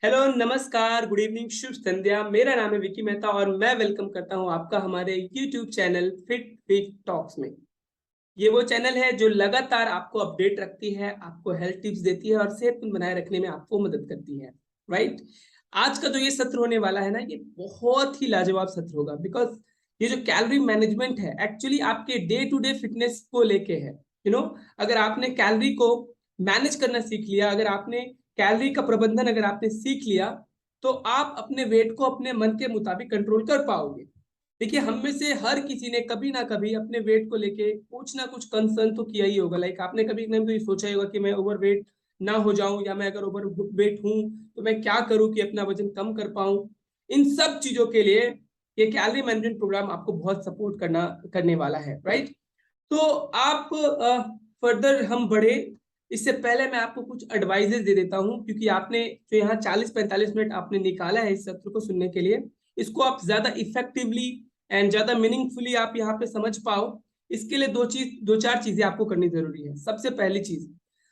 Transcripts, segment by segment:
Hello, नमस्कार, good evening, शुभ संध्या। मेरा नाम है विकी मेहता और मैं वेलकम करता हूं आपका हमारे YouTube channel fit fit talks में। ये वो चैनल है जो लगातार आपको अपडेट रखती है, आपको हेल्थ टिप्स देती है और सेहतमंद बनाए रखने में आपको मदद करती है। राइट। आज का जो ये सत्र होने वाला है ना, ये बहुत ही लाजवाब सत्र होगा। बिकॉज ये जो कैलोरी मैनेजमेंट है एक्चुअली आपके डे टू डे फिटनेस को लेके है। अगर आपने कैलोरी को मैनेज करना सीख लिया, अगर आपने कैलोरी का प्रबंधन अगर आपने सीख लिया, तो आप अपने वेट को अपने मन के मुताबिक कंट्रोल कर पाओगे। देखिए, हम में से हर किसी ने कभी ना कभी अपने वेट को लेके कुछ ना कुछ कंसर्न तो किया ही होगा। लाइक आपने कभी ना कभी सोचा ही होगा कि मैं ओवर वेट ना हो जाऊं, या मैं अगर ओवर वेट हूं तो मैं क्या करूं कि अपना वजन कम कर पाऊं। इन सब चीजों के लिए ये कैलोरी मैनेजमेंट प्रोग्राम आपको बहुत सपोर्ट करने वाला है। राइट। तो आप फर्दर हम बढ़े इससे पहले मैं आपको कुछ एडवाइजेस दे देता हूं, क्योंकि आपने जो यहाँ 40-45 मिनट आपने निकाला है इस सत्र को सुनने के लिए, इसको आप ज्यादा इफेक्टिवली एंड ज्यादा मीनिंगफुली आप यहाँ पे समझ पाओ। इसके लिए दो चार चीजें आपको करनी जरूरी है। सबसे पहली चीज,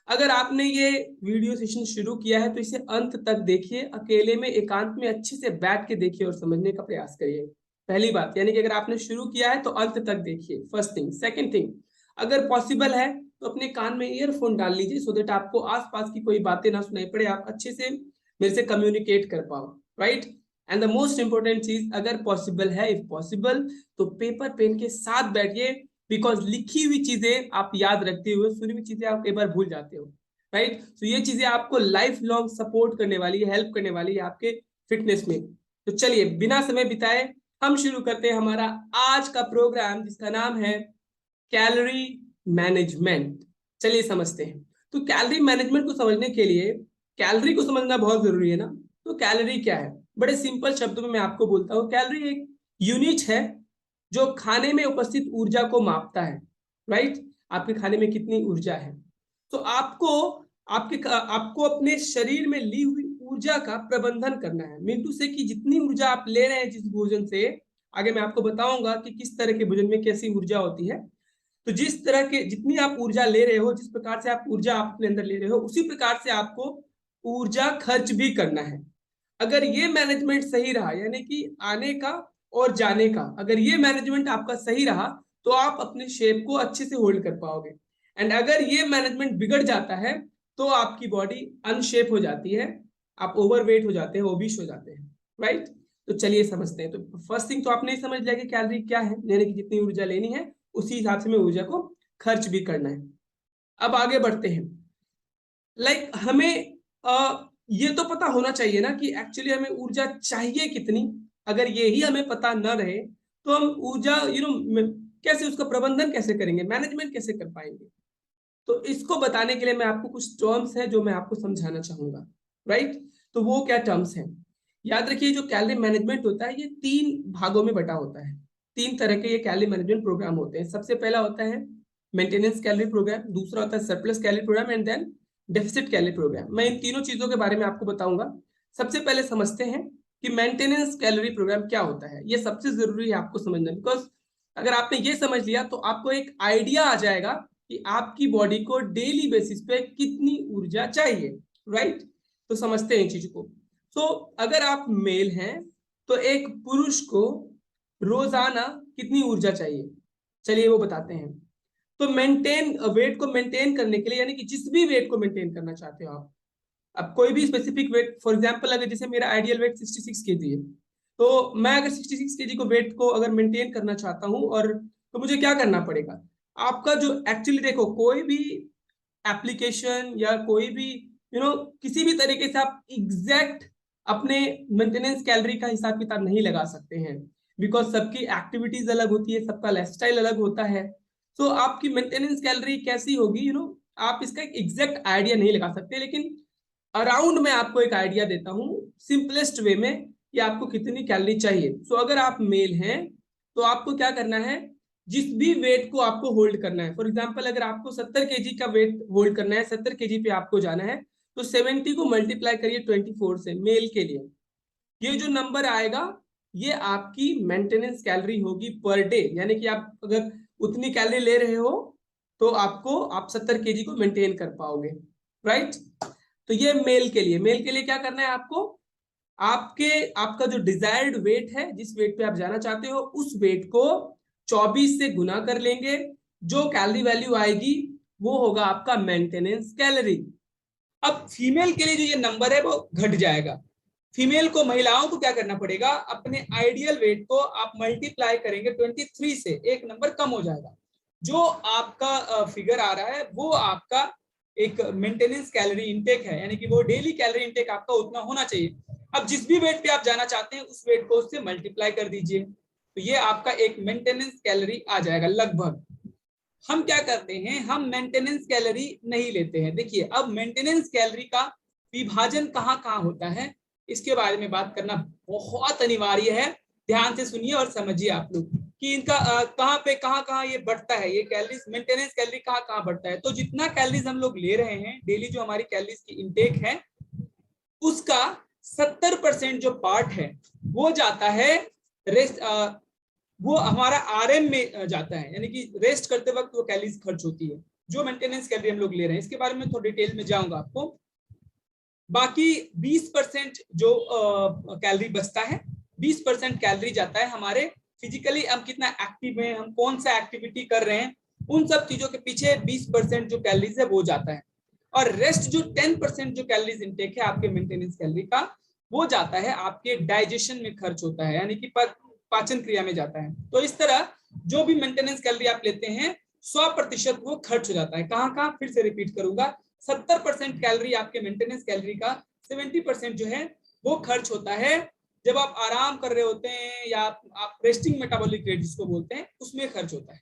अगर आपने ये वीडियो सेशन शुरू किया है तो इसे अंत तक देखिए, अकेले में एकांत में अच्छे से बैठ के देखिए और समझने का प्रयास करिए। पहली बात, यानी कि अगर आपने शुरू किया है तो अंत तक देखिए, फर्स्ट थिंग। सेकंड थिंग, अगर पॉसिबल है तो अपने कान में ईयरफोन डाल लीजिए, सो दैट आपको आसपास की कोई बातें ना सुनाई पड़े, आप अच्छे से मेरे से कम्युनिकेट कर पाओ। Right. And the most important चीज, अगर पॉसिबल है, इफ पॉसिबल, तो पेपर पेन के साथ बैठिए। बिकॉज लिखी हुई चीजें आप याद रखते हुए सुनी हुई चीजें आप कई बार भूल जाते हो। राइट। तो ये चीजें आपको लाइफ लॉन्ग सपोर्ट करने वाली है, हेल्प करने वाली है आपके फिटनेस में। तो चलिए बिना समय बिताए हम शुरू करते हैं हमारा आज का प्रोग्राम, जिसका नाम है कैलोरी मैनेजमेंट। चलिए समझते हैं। तो कैलोरी मैनेजमेंट को समझने के लिए कैलोरी को समझना बहुत जरूरी है ना। तो कैलोरी क्या है, बड़े सिंपल शब्दों में मैं आपको बोलता हूँ। कैलोरी एक यूनिट है जो खाने में उपस्थित ऊर्जा को मापता है। राइट। आपके खाने में कितनी ऊर्जा है, तो आपको अपने शरीर में ली हुई ऊर्जा का प्रबंधन करना है। मीन से कि जितनी ऊर्जा आप ले रहे हैं जिस भोजन से, आगे मैं आपको बताऊंगा कि किस तरह के भोजन में कैसी ऊर्जा होती है। तो जिस तरह के जितनी आप ऊर्जा ले रहे हो, जिस प्रकार से आप ऊर्जा आप अपने अंदर ले रहे हो, उसी प्रकार से आपको ऊर्जा खर्च भी करना है। अगर ये मैनेजमेंट सही रहा, यानी कि आने का और जाने का, अगर ये मैनेजमेंट आपका सही रहा, तो आप अपने शेप को अच्छे से होल्ड कर पाओगे। एंड अगर ये मैनेजमेंट बिगड़ जाता है तो आपकी बॉडी अनशेप हो जाती है, आप ओवरवेट हो जाते हैं, ओबीस हो जाते हैं। राइट। तो चलिए समझते हैं। तो फर्स्ट थिंग तो आपने समझ लिया कि कैलोरी क्या है, यानी कि जितनी ऊर्जा लेनी है उसी हिसाब से हमें ऊर्जा को खर्च भी करना है। अब आगे बढ़ते हैं। हमें ये तो पता होना चाहिए ना कि एक्चुअली हमें ऊर्जा चाहिए कितनी। अगर ये ही हमें पता न रहे तो हम ऊर्जा कैसे उसका प्रबंधन कैसे करेंगे, मैनेजमेंट कैसे कर पाएंगे। तो इसको बताने के लिए मैं आपको कुछ टर्म्स है जो मैं आपको समझाना चाहूंगा। राइट। तो वो क्या टर्म्स हैं, याद रखिए। जो कैलोरी मैनेजमेंट होता है ये 3 भागों में बटा होता है। 3 तरह के ये कैलोरी मैनेजमेंट प्रोग्राम होते हैं। सबसे पहला होता है मेंटेनेंस कैलोरी प्रोग्राम, दूसरा होता है surplus calorie programme, and then deficit calorie programme. मैं इन तीनों चीजों के बारे में आपको बताऊंगा। सबसे पहले समझते हैं कि मेंटेनेंस कैलोरी प्रोग्राम क्या होता है। ये सबसे जरूरी है आपको समझना, बिकॉज अगर आपने ये समझ लिया तो आपको एक आइडिया आ जाएगा कि आपकी बॉडी को डेली बेसिस पे कितनी ऊर्जा चाहिए। राइट। तो समझते हैं इन चीजों को। तो अगर आप मेल हैं तो एक पुरुष को रोजाना कितनी ऊर्जा चाहिए, चलिए वो बताते हैं। तो मेंटेन वेट को मेंटेन करने के लिए, यानी कि जिस भी वेट को मेंटेन करना चाहते हो आप, अब कोई भी स्पेसिफिक वेट, फॉर एग्जांपल अगर जैसे मेरा आइडियल वेट 66 केजी है, तो मैं अगर 66 केजी को वेट को अगर मेंटेन करना चाहता हूं, और तो मुझे क्या करना पड़ेगा। आपका जो एक्चुअली देखो, कोई भी एप्लीकेशन या कोई भी किसी भी तरीके से आप एग्जैक्ट अपने मेंटेनेंस कैलोरी का हिसाब किताब नहीं लगा सकते हैं। बिकॉज सबकी एक्टिविटीज अलग होती है, सबका लाइफस्टाइल अलग होता है। तो आपकी मेंटेनेंस कैलोरी कैसी होगी, आप इसका एक एग्जैक्ट आइडिया नहीं लगा सकते। लेकिन अराउंड मैं आपको एक आइडिया देता हूं सिंपलेस्ट वे में कि आपको कितनी कैलोरी चाहिए। सो अगर आप मेल हैं तो आपको क्या करना है, जिस भी वेट को आपको होल्ड करना है, फॉर एग्जांपल अगर आपको 70 केजी का वेट होल्ड करना है, 70 केजी पे आपको जाना है, तो 70 को मल्टीप्लाई करिए 24 से, मेल के लिए। ये जो नंबर आएगा ये आपकी मेंटेनेंस कैलोरी होगी पर डे। यानी कि आप अगर उतनी कैलोरी ले रहे हो तो आप 70 केजी को मेंटेन कर पाओगे। राइट। तो ये मेल के लिए क्या करना है आपको, आपका जो डिजायर्ड वेट है, जिस वेट पे आप जाना चाहते हो, उस वेट को 24 से गुना कर लेंगे। जो कैलोरी वैल्यू आएगी वो होगा आपका मेंटेनेंस कैलोरी। अब फीमेल के लिए जो ये नंबर है वो घट जाएगा। फीमेल को, महिलाओं को क्या करना पड़ेगा, अपने आइडियल वेट को आप मल्टीप्लाई करेंगे 23 से, एक नंबर कम हो जाएगा। जो आपका फिगर आ रहा है वो आपका एक मेंटेनेंस कैलोरी इंटेक है, यानी कि वो डेली कैलोरी इंटेक आपका उतना होना चाहिए। अब जिस भी वेट पे आप जाना चाहते हैं उस वेट को उससे मल्टीप्लाई कर दीजिए, तो ये आपका एक मेंटेनेंस कैलोरी आ जाएगा लगभग। हम क्या करते हैं, हम मेंटेनेंस कैलोरी नहीं लेते हैं। देखिए, अब मेंटेनेंस कैलोरी का विभाजन कहाँ कहाँ होता है, इसके बारे में बात करना बहुत अनिवार्य है। ध्यान से सुनिए और समझिए आप लोग कि इनका कहाँ पे कहाँ कहाँ ये बढ़ता है, ये कैलोरीज, मेंटेनेंस कैलोरी कहाँ कहाँ बढ़ता है। तो जितना कैलोरीज हम लोग ले रहे हैं डेली, जो हमारी कैलोरीज की इंटेक है, उसका 70% जो पार्ट है वो जाता है रेस्ट, वो हमारा आरएम में जाता है, यानी कि रेस्ट करते वक्त वो कैलोरीज खर्च होती है, जो मेंटेनेंस कैलोरी हम लोग ले रहे हैं। इसके बारे में थोड़ी डिटेल में जाऊंगा आपको। बाकी 20% जो कैलोरी बचता है, 20% कैलोरी जाता है हमारे फिजिकली, हम कितना एक्टिव हैं, हम कौन सा एक्टिविटी कर रहे हैं, उन सब चीजों के पीछे 20% जो कैलोरीज है वो जाता है। और रेस्ट जो 10% जो कैलोरीज इंटेक है आपके मेंटेनेंस कैलोरी का, वो जाता है आपके डाइजेशन में खर्च होता है, यानी कि पाचन क्रिया में जाता है। तो इस तरह जो भी मेंटेनेंस कैलोरी आप लेते हैं 100% वो खर्च हो जाता है। कहाँ कहाँ, फिर से रिपीट करूंगा, 70% कैलोरी आपके मेंटेनेंस कैलोरी का, 70% जो है वो खर्च होता है जब आप आराम कर रहे होते हैं, या आप रेस्टिंग मेटाबॉलिक रेट जिसको बोलते हैं, उसमें खर्च होता है।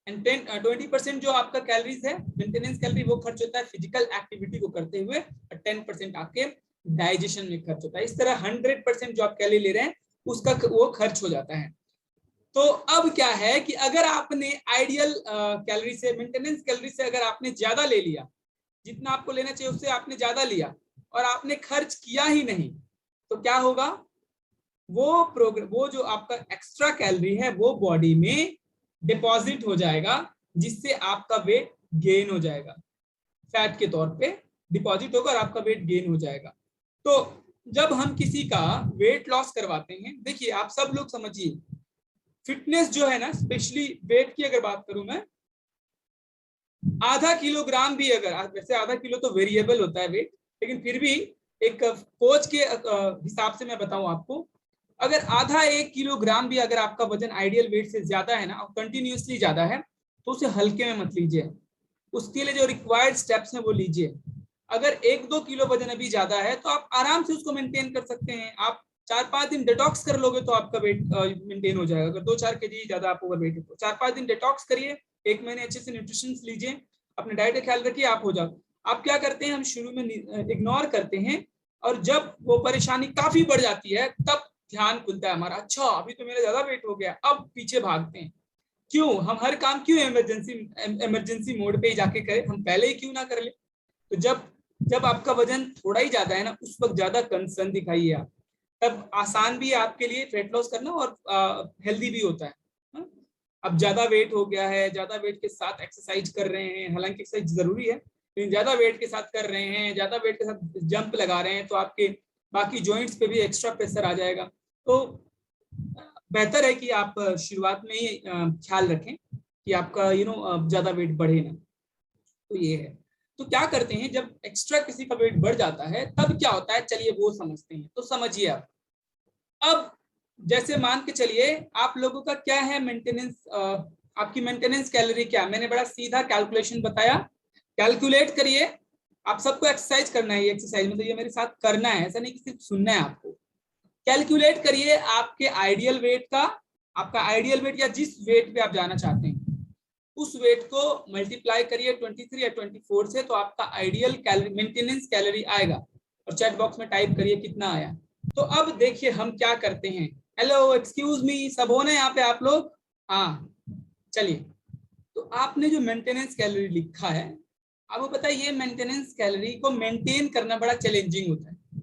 एंड 20% जो आपका कैलोरीज है मेंटेनेंस कैलोरी, वो खर्च होता है फिजिकल एक्टिविटी को करते हुए, और 10% आपके डाइजेशन में खर्च होता है। इस तरह 100% जो आप कैलोरी ले रहे हैं उसका वो खर्च हो जाता है। तो अब क्या है कि अगर आपने आइडियल कैलोरी से, मेंटेनेंस कैलोरी से अगर आपने ज्यादा ले लिया, जितना आपको लेना चाहिए उससे आपने ज्यादा लिया, और आपने खर्च किया ही नहीं, तो क्या होगा, वो जो आपका एक्स्ट्रा कैलोरी है वो बॉडी में डिपॉजिट हो जाएगा, जिससे आपका वेट गेन हो जाएगा, फैट के तौर पे डिपॉजिट होगा और आपका वेट गेन हो जाएगा। तो जब हम किसी का वेट लॉस करवाते हैं, देखिए आप सब लोग समझिए, फिटनेस जो है ना, स्पेशली वेट की अगर बात करूं मैं, आधा किलोग्राम भी अगर, वैसे आधा किलो तो वेरिएबल होता है वेट, लेकिन फिर भी एक कोच के हिसाब से मैं बताऊं आपको, अगर आधा 1 किलोग्राम भी अगर आपका वजन आइडियल वेट से ज्यादा है ना, और कंटिन्यूसली ज्यादा है, तो उसे हल्के में मत लीजिए। उसके लिए जो रिक्वायर्ड स्टेप्स हैं वो लीजिए। अगर 1-2 किलो वजन अभी ज्यादा है तो आप आराम से उसको मेंटेन कर सकते हैं। आप 4-5 दिन डिटॉक्स कर लोगे तो आपका वेट मेंटेन हो जाएगा। अगर 2-4 केजी ज्यादा आप ओवर वेट है तो 4-5 दिन डिटॉक्स करिए, 1 महीने अच्छे से न्यूट्रिशन लीजिए, अपने डाइट का ख्याल रखिए, आप हो जाओ। आप क्या करते हैं, हम शुरू में इग्नोर करते हैं, और जब वो परेशानी काफी बढ़ जाती है तब ध्यान खुलता है हमारा, अच्छा अभी तो मेरा ज्यादा वेट हो गया, अब पीछे भागते हैं। क्यों, हम हर काम क्यों इमरजेंसी मोड पे ही जाके करें, हम पहले ही क्यों ना कर ले। तो जब जब आपका वजन थोड़ा ही ज्यादा है ना, उस वक्त ज्यादा कंसर्न दिखाइए आप, तब आसान भी है आपके लिए वेट लॉस करना, और हेल्दी भी होता है। अब ज्यादा वेट हो गया है, ज्यादा वेट के साथ एक्सरसाइज कर रहे हैं, हालांकि एक्सरसाइज जरूरी है, लेकिन ज्यादा वेट के साथ कर रहे हैं, ज्यादा वेट के साथ जंप लगा रहे हैं, तो आपके बाकी जॉइंट्स पे भी एक्स्ट्रा प्रेशर आ जाएगा। तो बेहतर है कि आप शुरुआत में ही ख्याल रखें कि आपका ज्यादा वेट बढ़े ना। तो ये है। तो क्या करते हैं, जब एक्स्ट्रा किसी का वेट बढ़ जाता है तब क्या होता है, चलिए वो समझते हैं। तो समझिए आप, अब जैसे मान के चलिए आप लोगों का क्या है मेंटेनेंस, आपकी मेंटेनेंस कैलोरी क्या, मैंने बड़ा सीधा कैलकुलेशन बताया, कैलकुलेट करिए। आप सबको एक्सरसाइज करना है, ये एक्सरसाइज मतलब ये मेरे साथ करना है, ऐसा नहीं कि सिर्फ सुनना है आपको। कैलकुलेट करिए आपके आइडियल वेट का, आपका आइडियल वेट या जिस वेट पे आप जाना चाहते हैं उस वेट को मल्टीप्लाई करिए 23 या 24 से, तो आपका आइडियल कैलोरी, मेंटेनेंस कैलोरी आएगा, और चैट बॉक्स में टाइप करिए कितना आया। तो अब देखिए हम क्या करते हैं, हेलो एक्सक्यूज मी, सब हो ना यहाँ पे आप लोग, हाँ चलिए। तो आपने जो मेंटेनेंस कैलोरी लिखा है, आपको पता है ये मेंटेनेंस कैलोरी को मेंटेन करना बड़ा चैलेंजिंग होता है,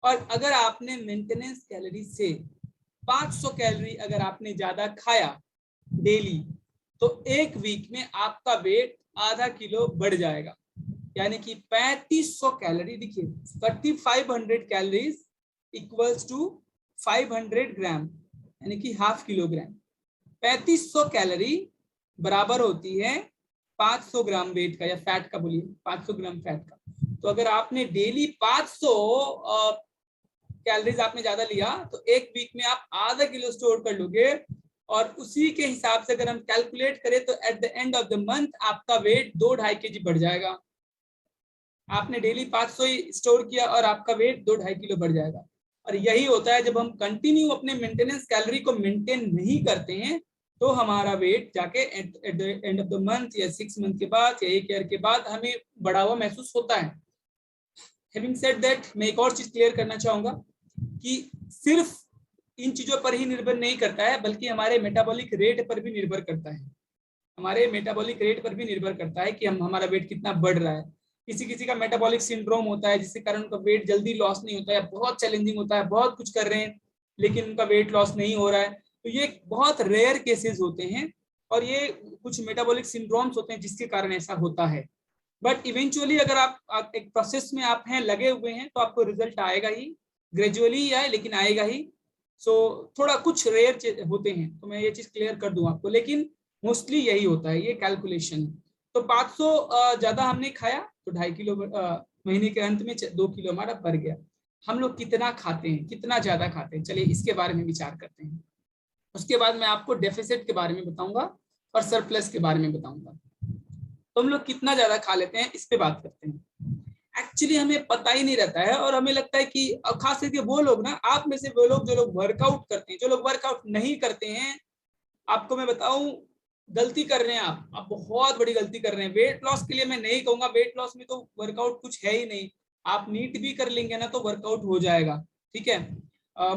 और अगर आपने मेंटेनेंस कैलोरी से 500 कैलोरी अगर आपने ज्यादा खाया डेली, तो एक वीक में आपका वेट आधा किलो बढ़ जाएगा, यानी कि 3500 कैलोरी। देखिए 3500 कैलोरीज इक्वल्स टू 500 ग्राम यानी कि हाफ किलोग्राम। 3500 कैलोरी बराबर होती है 500 ग्राम वेट का या फैट का, बोलिए 500 ग्राम फैट का। तो अगर आपने डेली 500 कैलोरीज आपने ज्यादा लिया तो एक वीक में आप आधा किलो स्टोर कर लोगे। और उसी के हिसाब से अगर हम कैलकुलेट करें तो at the end of the month आपका वेट 2-2.5 kg बढ़ जाएगा। आपने डेली 500 ही स्टोर किया और आपका वेट 2-2.5 किलो बढ़ जाएगा। और यही होता है जब हम कंटिन्यू अपने मेंटेनेंस कैलोरी को मेंटेन नहीं करते हैं तो हमारा वेट जाके at the end of the month या 6 मंथ के बाद या 1 ईयर के बाद हमें बढ़ा हुआ महसूस होता है। हैविंग सेड दैट, मैं एक और चीज क्लियर करना चाहूंगा कि सिर्फ इन चीजों पर ही निर्भर नहीं करता है बल्कि हमारे मेटाबॉलिक रेट पर भी निर्भर करता है। हमारे मेटाबॉलिक रेट पर भी निर्भर करता है कि हमारा वेट कितना बढ़ रहा है। किसी किसी का मेटाबॉलिक सिंड्रोम होता है जिसके कारण उनका वेट जल्दी लॉस नहीं होता है, बहुत चैलेंजिंग होता है, बहुत कुछ कर रहे हैं लेकिन उनका वेट लॉस नहीं हो रहा है। तो ये बहुत रेयर केसेस होते हैं और ये कुछ मेटाबॉलिक सिंड्रोम्स होते हैं जिसके कारण ऐसा होता है। बट इवेंचुअली अगर आप एक प्रोसेस में आप हैं, लगे हुए हैं, तो आपको रिजल्ट आएगा ही, ग्रेजुअली ही आए लेकिन आएगा ही। सो थोड़ा कुछ रेयर होते हैं, तो मैं ये चीज क्लियर कर दूं आपको, लेकिन मोस्टली यही होता है, ये कैलकुलेशन। तो 500 ज्यादा हमने खाया तो 2.5 किलो महीने के अंत में 2 किलो हमारा बढ़ गया। हम लोग कितना खाते हैं, कितना ज्यादा खाते हैं, चलिए इसके बारे में विचार करते हैं। उसके बाद मैं आपको डेफिसिट के बारे में बताऊंगा और सरप्लस के बारे में बताऊंगा। तो हम लोग कितना ज्यादा खा लेते हैं इस पे बात करते हैं। एक्चुअली हमें पता ही नहीं रहता है और हमें लगता है कि खास करके वो लोग ना, आप में से वो लोग जो लोग वर्कआउट करते हैं, जो लोग वर्कआउट नहीं करते हैं, आपको मैं बताऊं गलती कर रहे हैं आप बहुत बड़ी गलती कर रहे हैं। वेट लॉस के लिए मैं नहीं कहूंगा, वेट लॉस में तो वर्कआउट कुछ है ही नहीं। आप नीट भी कर लेंगे ना तो वर्कआउट हो जाएगा, ठीक है।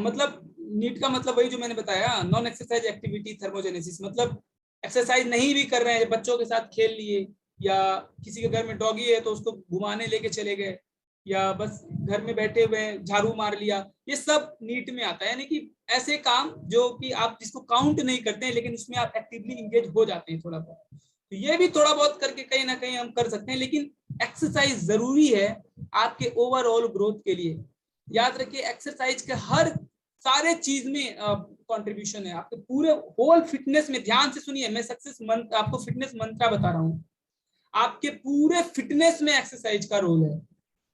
मतलब नीट का मतलब वही जो मैंने बताया, नॉन एक्सरसाइज एक्टिविटी थर्मोजेनेसिस, मतलब एक्सरसाइज नहीं भी कर रहे हैं, बच्चों के साथ खेल लिए या किसी के घर में डॉगी है तो उसको घुमाने लेके चले गए या बस घर में बैठे हुए झाड़ू मार लिया, ये सब नीट में आता है। यानी कि ऐसे काम जो कि आप जिसको काउंट नहीं करते हैं लेकिन उसमें आप एक्टिवली इंगेज हो जाते हैं थोड़ा बहुत, तो ये भी थोड़ा बहुत करके कहीं ना कहीं हम कर सकते हैं। लेकिन एक्सरसाइज जरूरी है आपके ओवरऑल ग्रोथ के लिए। याद रखिए एक्सरसाइज के हर सारे चीज में कंट्रीब्यूशन है, आपके पूरे होल फिटनेस में। ध्यान से सुनिए, मैं सक्सेस मंत्र आपको फिटनेस मंत्र बता रहा हूँ। आपके पूरे फिटनेस में एक्सरसाइज का रोल है।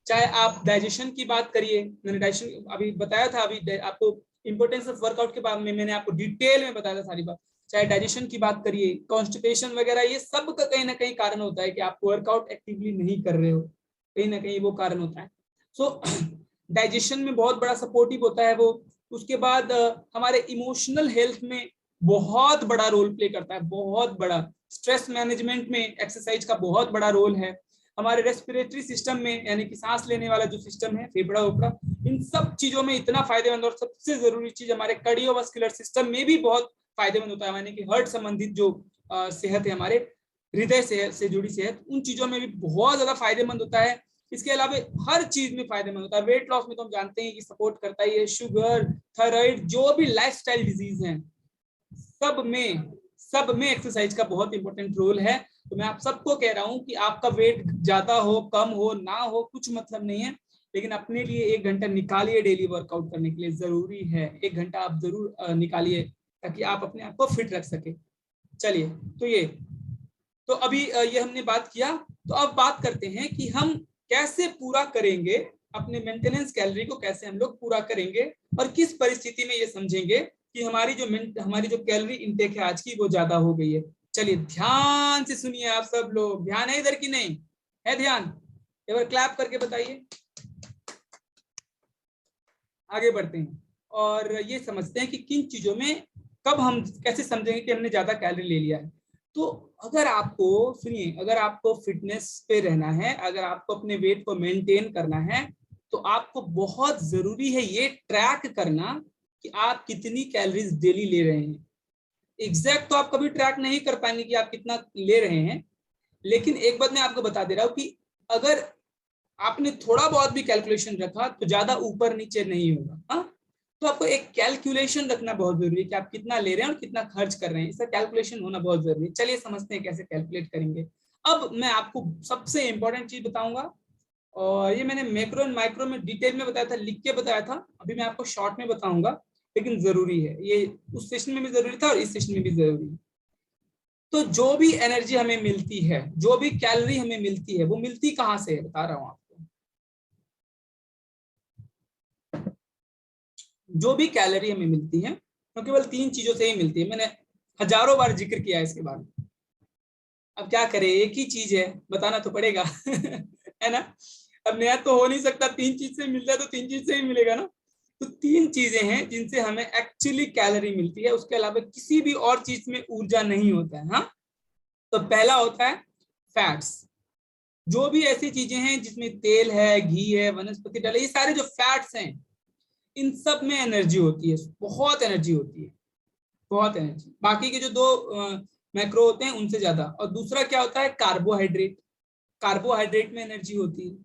चाहे आप डाइजेशन की बात करिए, मैंने डाइजेशन अभी बताया था, अभी आपको इंपोर्टेंस ऑफ वर्कआउट के बारे में मैंने आपको डिटेल में बताया था सारी बात। चाहे डाइजेशन की बात करिए, कॉन्स्टिपेशन वगैरह, ये सब का कहीं ना कहीं कारण होता है कि आप वर्कआउट एक्टिवली नहीं कर रहे हो, कहीं ना कहीं वो कारण होता है। सो डाइजेशन में बहुत बड़ा सपोर्टिव होता है वो। उसके बाद हमारे इमोशनल हेल्थ में बहुत बड़ा रोल प्ले करता है, बहुत बड़ा। स्ट्रेस मैनेजमेंट में एक्सरसाइज का बहुत बड़ा रोल है। हमारे रेस्पिरेटरी सिस्टम में, यानी कि सांस लेने वाला जो सिस्टम है, फेफड़ा उपड़ा, इन सब चीजों में इतना फायदेमंद। और सबसे जरूरी चीज हमारे कार्डियोवास्कुलर सिस्टम में भी बहुत फायदेमंद होता है, यानी कि हार्ट संबंधित जो सेहत है, हमारे हृदय से जुड़ी सेहत, उन चीजों में भी बहुत ज्यादा फायदेमंद होता है। इसके अलावा हर चीज में फायदेमंद होता है। वेट लॉस में तो हम जानते हैं कि सपोर्ट करता ही है। शुगर, थायराइड, जो भी लाइफस्टाइल डिजीज हैं, सब में एक्सरसाइज का बहुत इंपॉर्टेंट रोल है। तो मैं आप सबको कह रहा हूं कि आपका वेट ज्यादा हो, कम हो, ना हो, कुछ मतलब नहीं है, लेकिन अपने लिए 1 घंटा निकालिए डेली वर्कआउट करने के लिए। जरूरी है 1 घंटा आप जरूर निकालिए ताकि आप अपने आप को फिट रख सके। चलिए, तो अभी ये हमने बात किया। तो अब बात करते हैं कि हम कैसे पूरा करेंगे अपने मेंटेनेंस कैलोरी को, कैसे हम लोग पूरा करेंगे और किस परिस्थिति में ये समझेंगे कि हमारी जो कैलोरी इनटेक है आज की वो ज्यादा हो गई है। चलिए ध्यान से सुनिए आप सब लोग। ध्यान है इधर की नहीं है? ध्यान, एक बार क्लैप करके बताइए। आगे बढ़ते हैं और ये समझते हैं कि किन चीजों में कब हम कैसे समझेंगे कि हमने ज्यादा कैलोरी ले लिया है। तो अगर आपको, सुनिए, अगर आपको फिटनेस पे रहना है, अगर आपको अपने वेट को मेंटेन करना है, तो आपको बहुत जरूरी है ये ट्रैक करना कि आप कितनी कैलोरीज डेली ले रहे हैं। एग्जैक्ट तो आप कभी ट्रैक नहीं कर पाएंगे कि आप कितना ले रहे हैं, लेकिन एक बात मैं आपको बता दे रहा हूं कि अगर आपने थोड़ा बहुत भी कैलकुलेशन रखा तो ज्यादा ऊपर नीचे नहीं होगा। हाँ, तो आपको एक कैलकुलेशन रखना बहुत जरूरी है कि आप कितना ले रहे हैं और कितना खर्च कर रहे हैं, इसका कैलकुलेशन होना बहुत जरूरी है। चलिए समझते हैं कैसे कैलकुलेट करेंगे। अब मैं आपको सबसे इंपॉर्टेंट चीज बताऊंगा और ये मैंने मैक्रो एंड माइक्रो में डिटेल में बताया था, लिख के बताया था, अभी मैं आपको शॉर्ट में बताऊंगा, लेकिन जरूरी है ये, उस सेशन में भी जरूरी था और इस सेशन में भी जरूरी है। तो जो भी एनर्जी हमें मिलती है, जो भी कैलोरी हमें मिलती है, वो मिलती कहाँ से है, बता रहा हूं आपको। जो भी कैलोरी हमें मिलती है वो केवल 3 चीजों से ही मिलती है, मैंने हजारों बार जिक्र किया है इसके बारे में। अब क्या करें, एक ही चीज है, बताना तो पड़ेगा है ना। अब नया तो हो नहीं सकता, 3 चीज से मिलता है तो 3 चीज से ही मिलेगा ना। तो 3 चीजें हैं जिनसे हमें एक्चुअली कैलोरी मिलती है, उसके अलावा किसी भी और चीज में ऊर्जा नहीं होता है। हाँ, तो पहला होता है फैट्स। जो भी ऐसी चीजें हैं जिसमें तेल है, घी है, वनस्पति डाले, ये सारे जो फैट्स हैं, इन सब में एनर्जी होती है, बहुत एनर्जी होती है, बहुत एनर्जी, बाकी के जो 2 मैक्रो होते हैं उनसे ज्यादा। और दूसरा क्या होता है, कार्बोहाइड्रेट, कार्बोहाइड्रेट में एनर्जी होती है।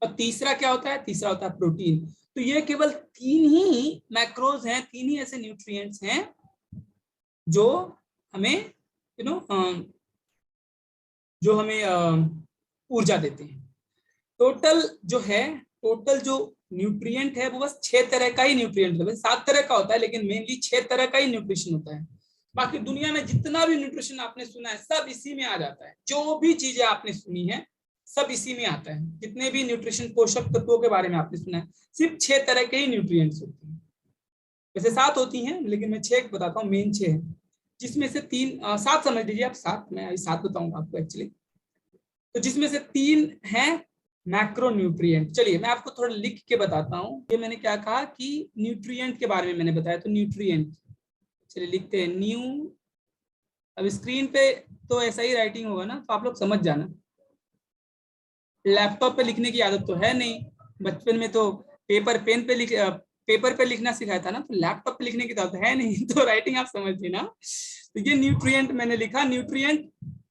और तीसरा क्या होता है, तीसरा होता है प्रोटीन। तो ये केवल 3 ही मैक्रोज हैं, 3 ही ऐसे न्यूट्रिएंट्स हैं जो हमें जो हमें ऊर्जा देते हैं। टोटल जो है, टोटल जो न्यूट्रिएंट है वो बस 6 तरह का ही न्यूट्रिएंट है, 7 तरह का होता है लेकिन मेनली 6 तरह का ही न्यूट्रिशन होता है। बाकी दुनिया में जितना भी न्यूट्रिशन आपने सुना है सब इसी में आ जाता है, जो भी चीजें आपने सुनी है सब इसी में आता है। जितने भी न्यूट्रिशन पोषक तत्वों के बारे में आपने सुना है, सिर्फ 6 तरह के ही न्यूट्रिएंट्स होते हैं। वैसे 7 होती हैं लेकिन मैं 6 बताता हूँ, मेन 6 है, जिसमें से 3 7 समझ लीजिए आप, 7 मैं 7 बताऊंगा आपको एक्चुअली। तो जिसमें से 3 हैं मैक्रो न्यूट्रिएंट। चलिए मैं आपको थोड़ा लिख के बताता हूँ, ये मैंने क्या कहा कि न्यूट्रिएंट के बारे में मैंने बताया, तो न्यूट्रिएंट, चलिए लिखते हैं न्यू। अब स्क्रीन पे तो ऐसा ही राइटिंग होगा ना, तो आप लोग समझ जाना। लैपटॉप पे लिखने की आदत तो है नहीं, बचपन में तो पेपर पे लिखना सिखाया था ना, तो लैपटॉप पे लिखने की आदत है नहीं, तो राइटिंग आप समझ लेना। तो ये न्यूट्रिएंट मैंने लिखा। न्यूट्रिएंट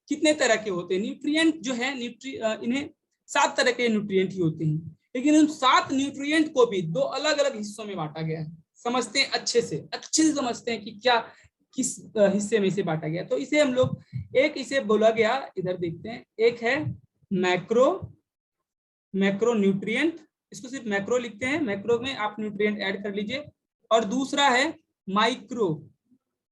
कितने तरह के होते हैं, न्यूट्रिएंट जो है इन्हें 7 तरह के न्यूट्रिएंट ही होते हैं, लेकिन उन 7 न्यूट्रिएंट को भी 2 अलग अलग हिस्सों में बांटा गया है। समझते हैं अच्छे से समझते हैं कि क्या किस हिस्से में इसे बांटा गया। तो इसे हम लोग, एक इसे बोला गया, इधर देखते हैं, एक है मैक्रो, मैक्रो न्यूट्रिएंट, इसको सिर्फ मैक्रो लिखते हैं, मैक्रो में आप न्यूट्रिएंट ऐड कर लीजिए। और दूसरा है माइक्रो।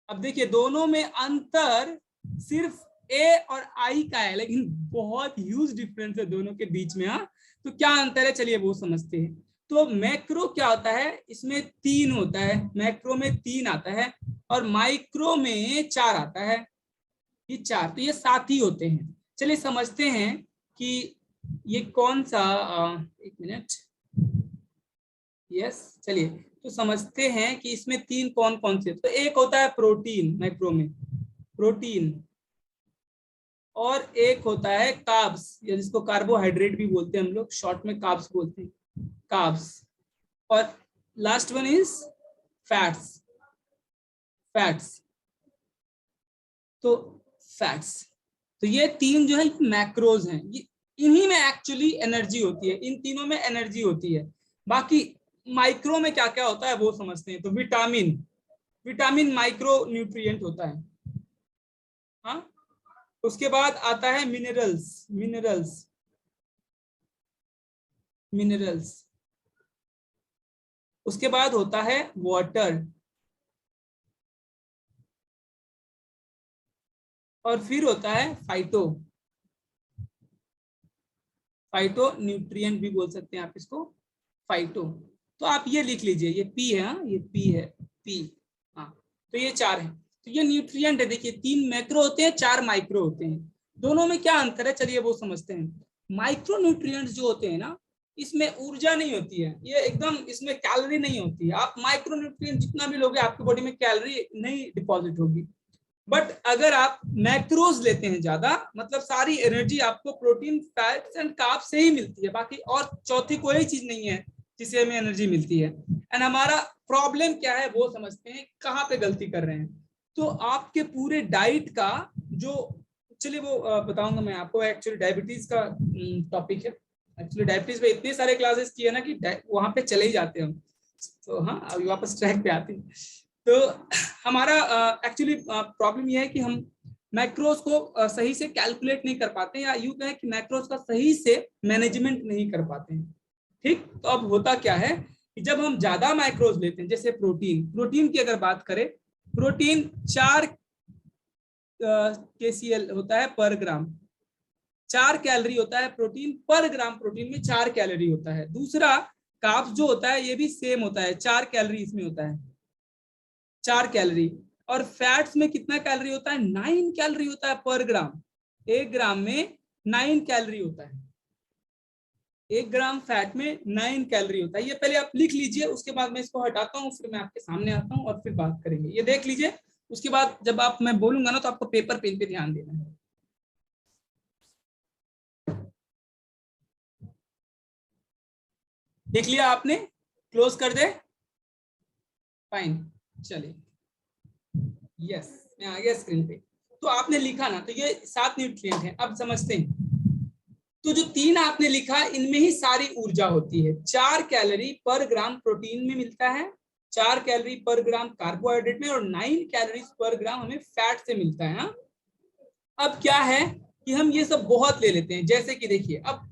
अब देखिए दोनों में अंतर सिर्फ ए और आई का है, लेकिन बहुत ह्यूज डिफरेंस है दोनों के बीच में। हाँ, तो क्या अंतर है, चलिए वो समझते हैं। तो मैक्रो क्या होता है, इसमें 3 होता है, मैक्रो में 3 आता है और माइक्रो में 4 आता है, ये 4, तो ये 7 ही होते हैं। चलिए समझते हैं कि ये कौन सा, एक मिनट, यस, चलिए तो समझते हैं कि इसमें 3 कौन कौन से। तो एक होता है प्रोटीन, मैक्रो में प्रोटीन, और एक होता है कार्ब्स, या जिसको कार्बोहाइड्रेट भी बोलते हैं हम लोग, शॉर्ट में कार्ब्स बोलते हैं, कार्ब्स। और last one is fats, fats, तो फैट्स। तो ये 3 जो है मैक्रोज हैं, ये इन्हीं में एक्चुअली एनर्जी होती है, इन तीनों में एनर्जी होती है। बाकी माइक्रो में क्या क्या होता है वो समझते हैं। तो विटामिन, विटामिन माइक्रो न्यूट्रिएंट होता है। हाँ, उसके बाद आता है मिनरल्स, मिनरल्स, मिनरल्स। उसके बाद होता है वाटर, और फिर होता है फाइटो, फाइटो न्यूट्रिएंट भी बोल सकते हैं आप इसको, फाइटो। तो आप ये लिख लीजिए, ये पी है, हाँ ये पी है, पी। हाँ, तो ये 4 है। तो ये न्यूट्रिएंट है, देखिए 3 मैक्रो होते हैं, 4 माइक्रो होते हैं। दोनों में क्या अंतर है, चलिए वो समझते हैं। माइक्रो न्यूट्रिएंट्स जो होते हैं ना, इसमें ऊर्जा नहीं होती है, ये एकदम, इसमें कैलोरी नहीं होती है। आप माइक्रो न्यूट्रिएंट जितना भी लोगे आपकी बॉडी में कैलोरी नहीं डिपॉजिट होगी। बट अगर आप मैक्रोज लेते हैं ज्यादा, मतलब सारी एनर्जी आपको प्रोटीन, फैट्स एंड कार्ब्स से ही मिलती है, बाकी और चौथी कोई चीज नहीं है जिससे हमें एनर्जी मिलती है। एंड हमारा प्रॉब्लम क्या है वो समझते हैं, कहाँ पे गलती कर रहे हैं। तो आपके पूरे डाइट का जो, चलिए वो बताऊंगा मैं आपको, एक्चुअली डायबिटीज का टॉपिक है। एक्चुअली डायबिटीज पे इतने सारे क्लासेस किए ना कि वहां पे चले ही जाते हैं हम। तो हाँ, अभी वापस ट्रैक पे आते हैं। तो हमारा एक्चुअली प्रॉब्लम यह है कि हम मैक्रोज को सही से कैलकुलेट नहीं कर पाते हैं, या यूं कहें कि मैक्रोज का सही से मैनेजमेंट नहीं कर पाते हैं। ठीक, तो अब होता क्या है कि जब हम ज्यादा मैक्रोज लेते हैं, जैसे प्रोटीन की अगर बात करें, प्रोटीन 4 KCl होता है पर ग्राम, 4 कैलोरी होता है प्रोटीन पर ग्राम, प्रोटीन में 4 कैलोरी होता है। दूसरा कार्ब्स जो होता है ये भी सेम होता है, 4 कैलोरी इसमें होता है, 4 कैलोरी। और फैट्स में कितना कैलोरी होता है, 9 कैलोरी होता है पर ग्राम। 1 ग्राम में 9 कैलोरी होता है, 1 ग्राम फैट में 9 कैलोरी होता है। ये पहले आप लिख लीजिए, उसके बाद मैं इसको हटाता हूँ, फिर मैं आपके सामने आता हूँ और फिर बात करेंगे। ये देख लीजिए, उसके बाद जब मैं बोलूंगा ना तो आपको पेपर पेन पे ध्यान देना है। देख लिया आपने, क्लोज कर दे, फाइन, चलिए, यस, मैं आ गया स्क्रीन पे। तो आपने लिखा ना, तो ये 7 न्यूट्रिएंट हैं। अब समझते हैं, तो जो 3 आपने लिखा इनमें ही सारी ऊर्जा होती है। 4 कैलोरी पर ग्राम प्रोटीन में मिलता है, 4 कैलोरी पर ग्राम कार्बोहाइड्रेट में, और 9 कैलोरी पर ग्राम हमें फैट से मिलता है। अब क्या है कि हम ये सब बहुत ले लेते हैं, जैसे कि देखिए, अब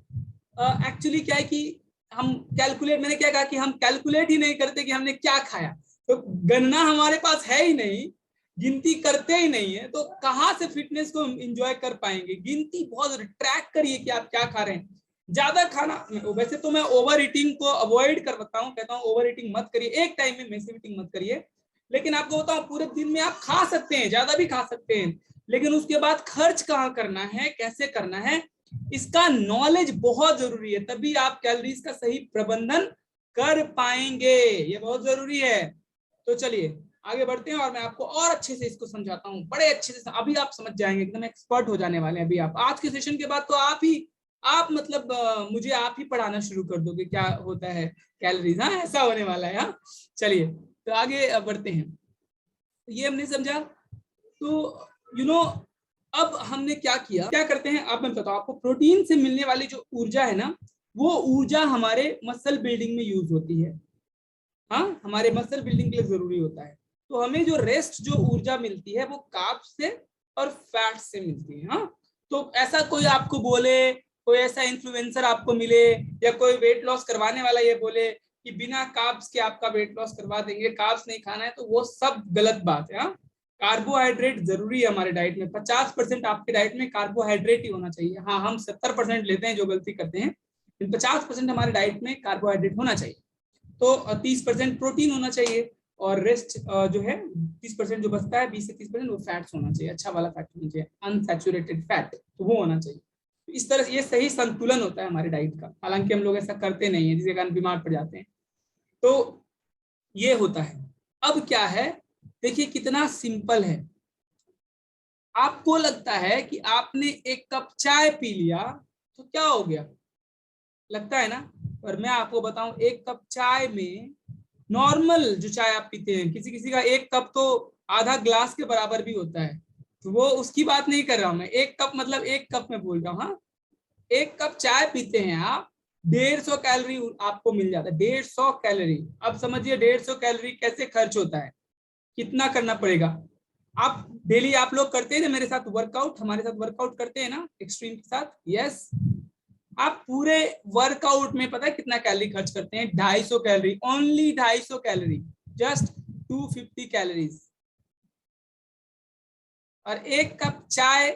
एक्चुअली क्या है कि हम कैलकुलेट, मैंने क्या कहा कि हम कैलकुलेट ही नहीं करते कि हमने क्या खाया, तो गणना हमारे पास है ही नहीं, गिनती करते ही नहीं है, तो कहाँ से फिटनेस को एंजॉय कर पाएंगे। गिनती बहुत, ट्रैक करिए कि आप क्या खा रहे हैं। ज्यादा खाना, वैसे तो मैं ओवर ईटिंग को अवॉइड करवाता हूँ, कहता हूँ ओवर ईटिंग मत करिए, एक टाइम में मैसिव ईटिंग मत करिए। लेकिन आपको बताऊं, पूरे दिन में आप खा सकते हैं, ज्यादा भी खा सकते हैं, लेकिन उसके बाद खर्च कहाँ करना है, कैसे करना है, इसका नॉलेज बहुत जरूरी है, तभी आप कैलोरीज का सही प्रबंधन कर पाएंगे, ये बहुत जरूरी है। तो चलिए आगे बढ़ते हैं और मैं आपको और अच्छे से इसको समझाता हूँ, बड़े अच्छे से, अभी आप समझ जाएंगे, एकदम एक्सपर्ट हो जाने वाले हैं। अभी आप आज के सेशन के बाद तो आप मतलब मुझे आप ही पढ़ाना शुरू कर दोगे क्या होता है कैलोरीज। हाँ, ऐसा होने वाला है। हाँ, चलिए तो आगे बढ़ते हैं। ये हमने समझा, तो अब हमने क्या किया, क्या करते हैं, अब मैं बताऊं आपको, प्रोटीन से मिलने वाली जो ऊर्जा है ना, वो ऊर्जा हमारे मसल बिल्डिंग में यूज होती है। हाँ, हमारे मसल बिल्डिंग के लिए जरूरी होता है। तो हमें जो रेस्ट जो ऊर्जा मिलती है वो कार्ब्स से और फैट से मिलती है। हाँ, तो ऐसा कोई आपको बोले, कोई ऐसा इन्फ्लुएंसर आपको मिले, या कोई वेट लॉस करवाने वाला ये बोले कि बिना कार्ब्स के आपका वेट लॉस करवा देंगे, कार्ब्स नहीं खाना है, तो वो सब गलत बात है। हाँ, कार्बोहाइड्रेट जरूरी है हमारे डाइट में, 50% आपके डाइट में कार्बोहाइड्रेट ही होना चाहिए। हाँ, हम 70% लेते हैं, जो गलती करते हैं, 50% हमारे डाइट में कार्बोहाइड्रेट होना चाहिए। तो 30% प्रोटीन होना चाहिए, और रेस्ट जो है 30% जो बचता है, 20 से 30% वो फैट्स होना चाहिए, अच्छा वाला फैट होना चाहिए, अनसैचुरेटेड फैट, तो वो होना चाहिए। तो इस तरह से ये सही संतुलन होता है हमारे डाइट का, हालांकि हम लोग ऐसा करते नहीं है, जिसके कारण बीमार पड़ जाते हैं। तो ये होता है। अब क्या है, देखिए कितना सिंपल है। आपको लगता है कि आपने 1 कप चाय पी लिया तो क्या हो गया, लगता है ना, पर मैं आपको बताऊं, 1 कप चाय में, नॉर्मल जो चाय आप पीते हैं, किसी किसी का 1 कप तो आधा ग्लास के बराबर भी होता है, तो वो उसकी बात नहीं कर रहा हूं मैं, 1 कप मतलब 1 कप में बोल रहा हूँ। हाँ, 1 कप चाय पीते हैं आप, 150 कैलोरी आपको मिल जाता है, 150 कैलोरी। अब समझिए 150 कैलोरी कैसे खर्च होता है, कितना करना पड़ेगा। आप डेली आप लोग करते हैं ना मेरे साथ वर्कआउट, हमारे साथ वर्कआउट करते हैं ना एक्सट्रीम के साथ, यस। आप पूरे वर्कआउट में पता है कितना कैलोरी खर्च करते हैं, 250 calorie, only 250 calorie, just 250 calories. और 1 कप चाय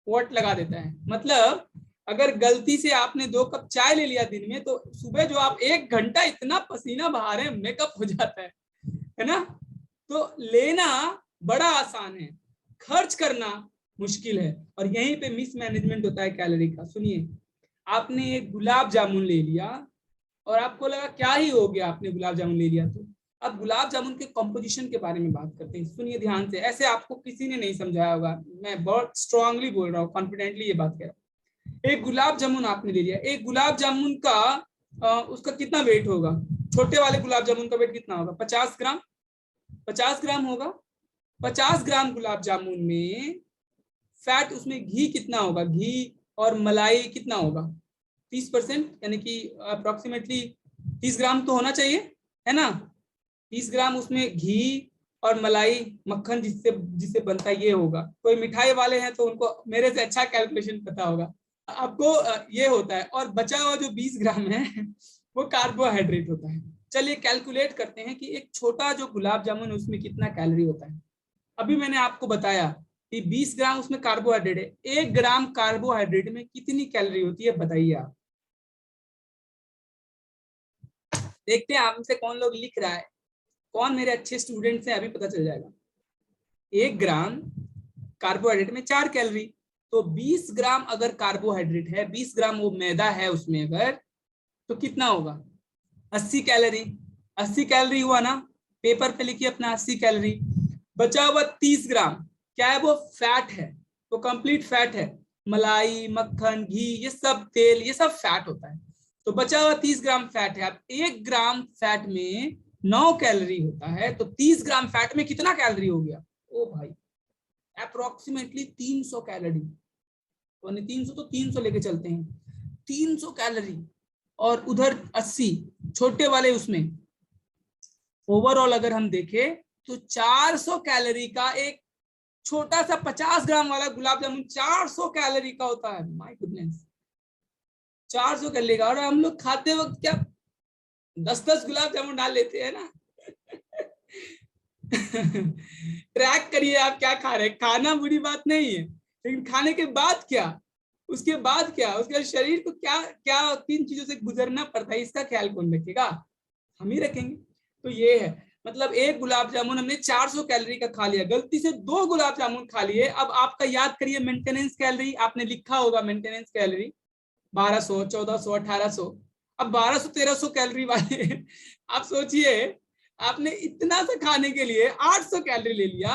वॉट लगा देता है, मतलब अगर गलती से आपने 2 कप चाय ले लिया दिन में, तो सुबह जो आप 1 घंटा इतना पसीना बहा रहे हैं, मेकअप हो जाता है ना। तो लेना बड़ा आसान है, खर्च करना मुश्किल है, और यहीं पे मिसमैनेजमेंट होता है कैलोरी का। सुनिए, आपने एक गुलाब जामुन ले लिया और आपको लगा क्या ही हो गया, आपने गुलाब जामुन ले लिया, तो अब गुलाब जामुन के कंपोजिशन के बारे में बात करते हैं। सुनिए ध्यान से, ऐसे आपको किसी ने नहीं समझाया होगा, मैं बहुत स्ट्रांगली बोल रहा हूँ, कॉन्फिडेंटली ये बात कह रहा हूँ। एक गुलाब जामुन आपने ले लिया, एक गुलाब जामुन का उसका कितना वेट होगा, छोटे वाले गुलाब जामुन का वेट कितना होगा, 50 ग्राम, 50 ग्राम होगा। 50 ग्राम गुलाब जामुन में फैट, उसमें घी कितना होगा, घी और मलाई कितना होगा, 30%, यानी कि अप्रोक्सीमेटली 30 ग्राम तो होना चाहिए, है ना। 30 ग्राम उसमें घी और मलाई मक्खन जिससे जिससे बनता है ये होगा। कोई मिठाई वाले हैं तो उनको मेरे से अच्छा कैलकुलेशन पता होगा। आपको ये होता है, और बचा हुआ जो 20 ग्राम है वो कार्बोहाइड्रेट होता है। चलिए कैलकुलेट करते हैं कि एक छोटा जो गुलाब जामुन उसमें कितना कैलोरी होता है। अभी मैंने आपको बताया कि 20 ग्राम उसमें कार्बोहाइड्रेट है, 1 ग्राम कार्बोहाइड्रेट में कितनी कैलोरी होती है बताइए आप। देखते हैं आप में से कौन लोग लिख रहा है, कौन मेरे अच्छे स्टूडेंट्स हैं, अभी पता चल जाएगा। 1 ग्राम कार्बोहाइड्रेट में 4 कैलोरी, तो 20 ग्राम अगर कार्बोहाइड्रेट है, 20 ग्राम वो मैदा है उसमें अगर, तो कितना होगा 80 कैलोरी। 80 कैलोरी हुआ ना, पेपर पे लिखिए अपना 80 कैलोरी। बचा हुआ 30 ग्राम क्या है, वो फैट है, वो कंप्लीट फैट है। मलाई मक्खन घी ये सब तेल ये सब फैट होता है। तो बचा हुआ 30 ग्राम फैट है। अब 1 ग्राम फैट में 9 कैलोरी होता है, तो 30 ग्राम फैट में कितना कैलोरी हो गया, ओ भाई अप्रोक्सीमेटली 300 कैलोरी। तो 300 तो 300 लेके चलते हैं, 300 कैलोरी। और उधर 80 छोटे वाले उसमें, ओवरऑल अगर हम देखें तो 400 कैलोरी का एक छोटा सा 50 ग्राम वाला गुलाब जामुन 400 कैलोरी का होता है। माय गुडनेस, 400 कैलोरी का। और हम लोग खाते वक्त क्या 10-10 गुलाब जामुन डाल लेते हैं ना। ट्रैक करिए आप क्या खा रहे हैं। खाना बुरी बात नहीं है, लेकिन खाने के बाद क्या, उसके बाद क्या, उसके बाद शरीर को क्या क्या किन चीजों से गुजरना पड़ता है, इसका ख्याल कौन रखेगा, हम ही रखेंगे। तो ये है, मतलब एक गुलाब जामुन हमने 400 कैलोरी का खा लिया, गलती से 2 गुलाब जामुन खा लिए। अब आपका याद करिए मेंटेनेंस कैलोरी, आपने लिखा होगा मेंटेनेंस कैलोरी 1200 1400 1800। अब 1200 1300 कैलोरी वाले आप सोचिए, आपने इतना सा खाने के लिए 800 कैलोरी ले लिया।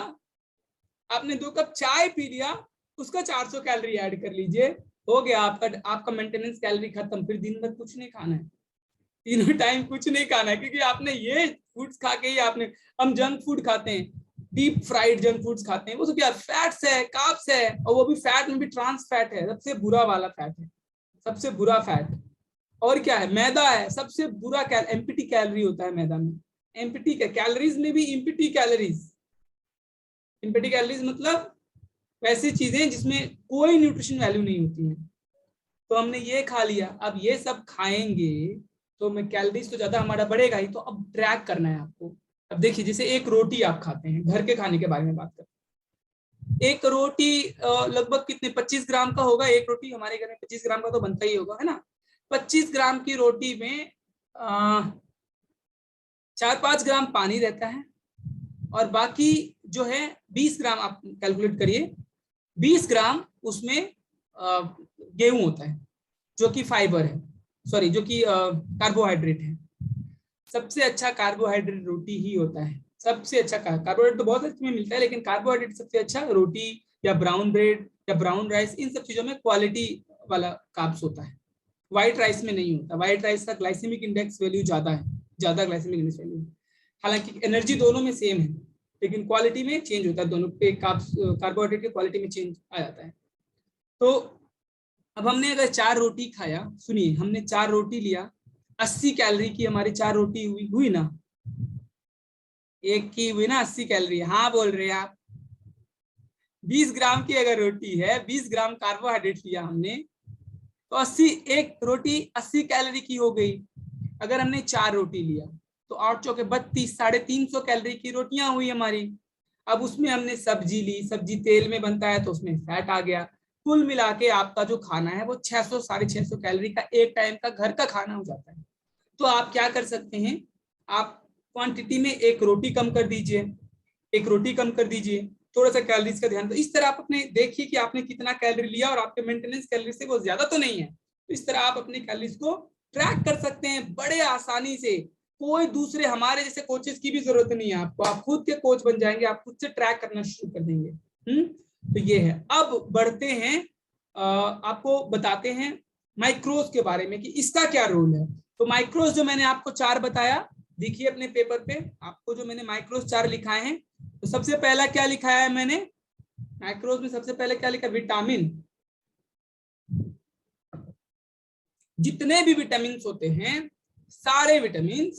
आपने 2 कप चाय पी लिया, उसका 400 कैलोरी ऐड कर लीजिए, हो गया आपका मेंटेनेंस कैलोरी खत्म। फिर दिन भर कुछ नहीं खाना है, तीनों टाइम कुछ नहीं खाना है, क्योंकि आपने ये फूड्स खा के ही आपने, हम जंक फूड खाते हैं, डीप फ्राइड जंक फूड्स खाते हैं, वो तो क्या फैट्स है कार्ब्स है, और वो भी फैट में भी ट्रांस फैट है, सबसे बुरा वाला फैट है, सबसे बुरा फैट। और क्या है, मैदा है, सबसे बुरा एम्प्टी कैलोरी होता है मैदा में। एम्प्टी कैलोरीज में भी एम्प्टी कैलोरीज, एम्प्टी कैलोरीज मतलब वैसी चीजें जिसमें कोई न्यूट्रिशन वैल्यू नहीं होती है। तो हमने ये खा लिया, अब ये सब खाएंगे तो मैं कैलोरीज तो ज्यादा हमारा बढ़ेगा ही। तो अब ट्रैक करना है आपको। अब देखिए, जैसे एक रोटी आप खाते हैं, घर के खाने के बारे में बात करते हैं, एक रोटी लगभग कितने 25 ग्राम का होगा। एक रोटी हमारे घर में 25 ग्राम का तो बनता ही होगा, है ना। 25 ग्राम की रोटी में 4-5 ग्राम पानी रहता है, और बाकी जो है 20 ग्राम आप कैलकुलेट करिए, 20 ग्राम उसमें गेहूं होता है जो कि फाइबर है, सॉरी जो कि कार्बोहाइड्रेट है। सबसे अच्छा कार्बोहाइड्रेट रोटी ही होता है, सबसे अच्छा कार्बोहाइड्रेट तो बहुत अच्छे में मिलता है, लेकिन कार्बोहाइड्रेट सबसे अच्छा रोटी या ब्राउन ब्रेड या ब्राउन राइस, इन सब चीजों में क्वालिटी वाला कार्ब्स होता है। व्हाइट राइस में नहीं होता, व्हाइट राइस का ग्लाइसेमिक इंडेक्स वैल्यू ज्यादा है, ज्यादा ग्लाइसेमिक इंडेक्स वैल्यू। हालांकि एनर्जी दोनों में सेम है, लेकिन क्वालिटी में चेंज होता है, दोनों पे कार्बोहाइड्रेट की क्वालिटी में चेंज आ जाता है। तो अब हमने अगर 4 रोटी खाया, सुनिए हमने 4 रोटी लिया, 80 कैलोरी की हमारी 4 रोटी हुई ना, एक की हुई ना 80 कैलोरी, हाँ बोल रहे हैं आप। 20 ग्राम की अगर रोटी है, 20 ग्राम कार्बोहाइड्रेट लिया हमने, तो 80, एक रोटी 80 कैलोरी की हो गई। अगर हमने 4 रोटी लिया तो 8 चौके 32, 350 कैलोरी की रोटियां हुई हमारी। अब उसमें हमने सब्जी ली, सब्जी तेल में बनता है तो उसमें फैट आ गया। कुल मिला के आपका जो खाना है वो 600 650 कैलोरी का एक टाइम का घर का खाना हो जाता है। तो आप क्या कर सकते हैं, आप क्वांटिटी में एक रोटी कम कर दीजिए, एक रोटी कम कर दीजिए, थोड़ा सा कैलोरीज का ध्यान दो। इस तरह आप अपने देखिए कि आपने कितना कैलोरी लिया और आपके मेंटेनेंस कैलोरी से वो ज्यादा तो नहीं है। तो इस तरह आप अपने कैलोरीज को ट्रैक कर सकते हैं बड़े आसानी से। कोई दूसरे हमारे जैसे कोचेस की भी जरूरत नहीं है आपको, आप खुद के कोच बन जाएंगे, आप खुद से ट्रैक करना शुरू कर देंगे। तो ये है। अब बढ़ते हैं, आपको बताते हैं माइक्रोज के बारे में कि इसका क्या रोल है। तो माइक्रोज जो मैंने आपको 4 बताया, देखिए अपने पेपर पे आपको जो मैंने माइक्रोज 4 लिखाए हैं। तो सबसे पहला क्या लिखाया है मैंने माइक्रोज में, सबसे पहले क्या लिखा, विटामिन। जितने भी विटामिन होते हैं, सारे विटामिन,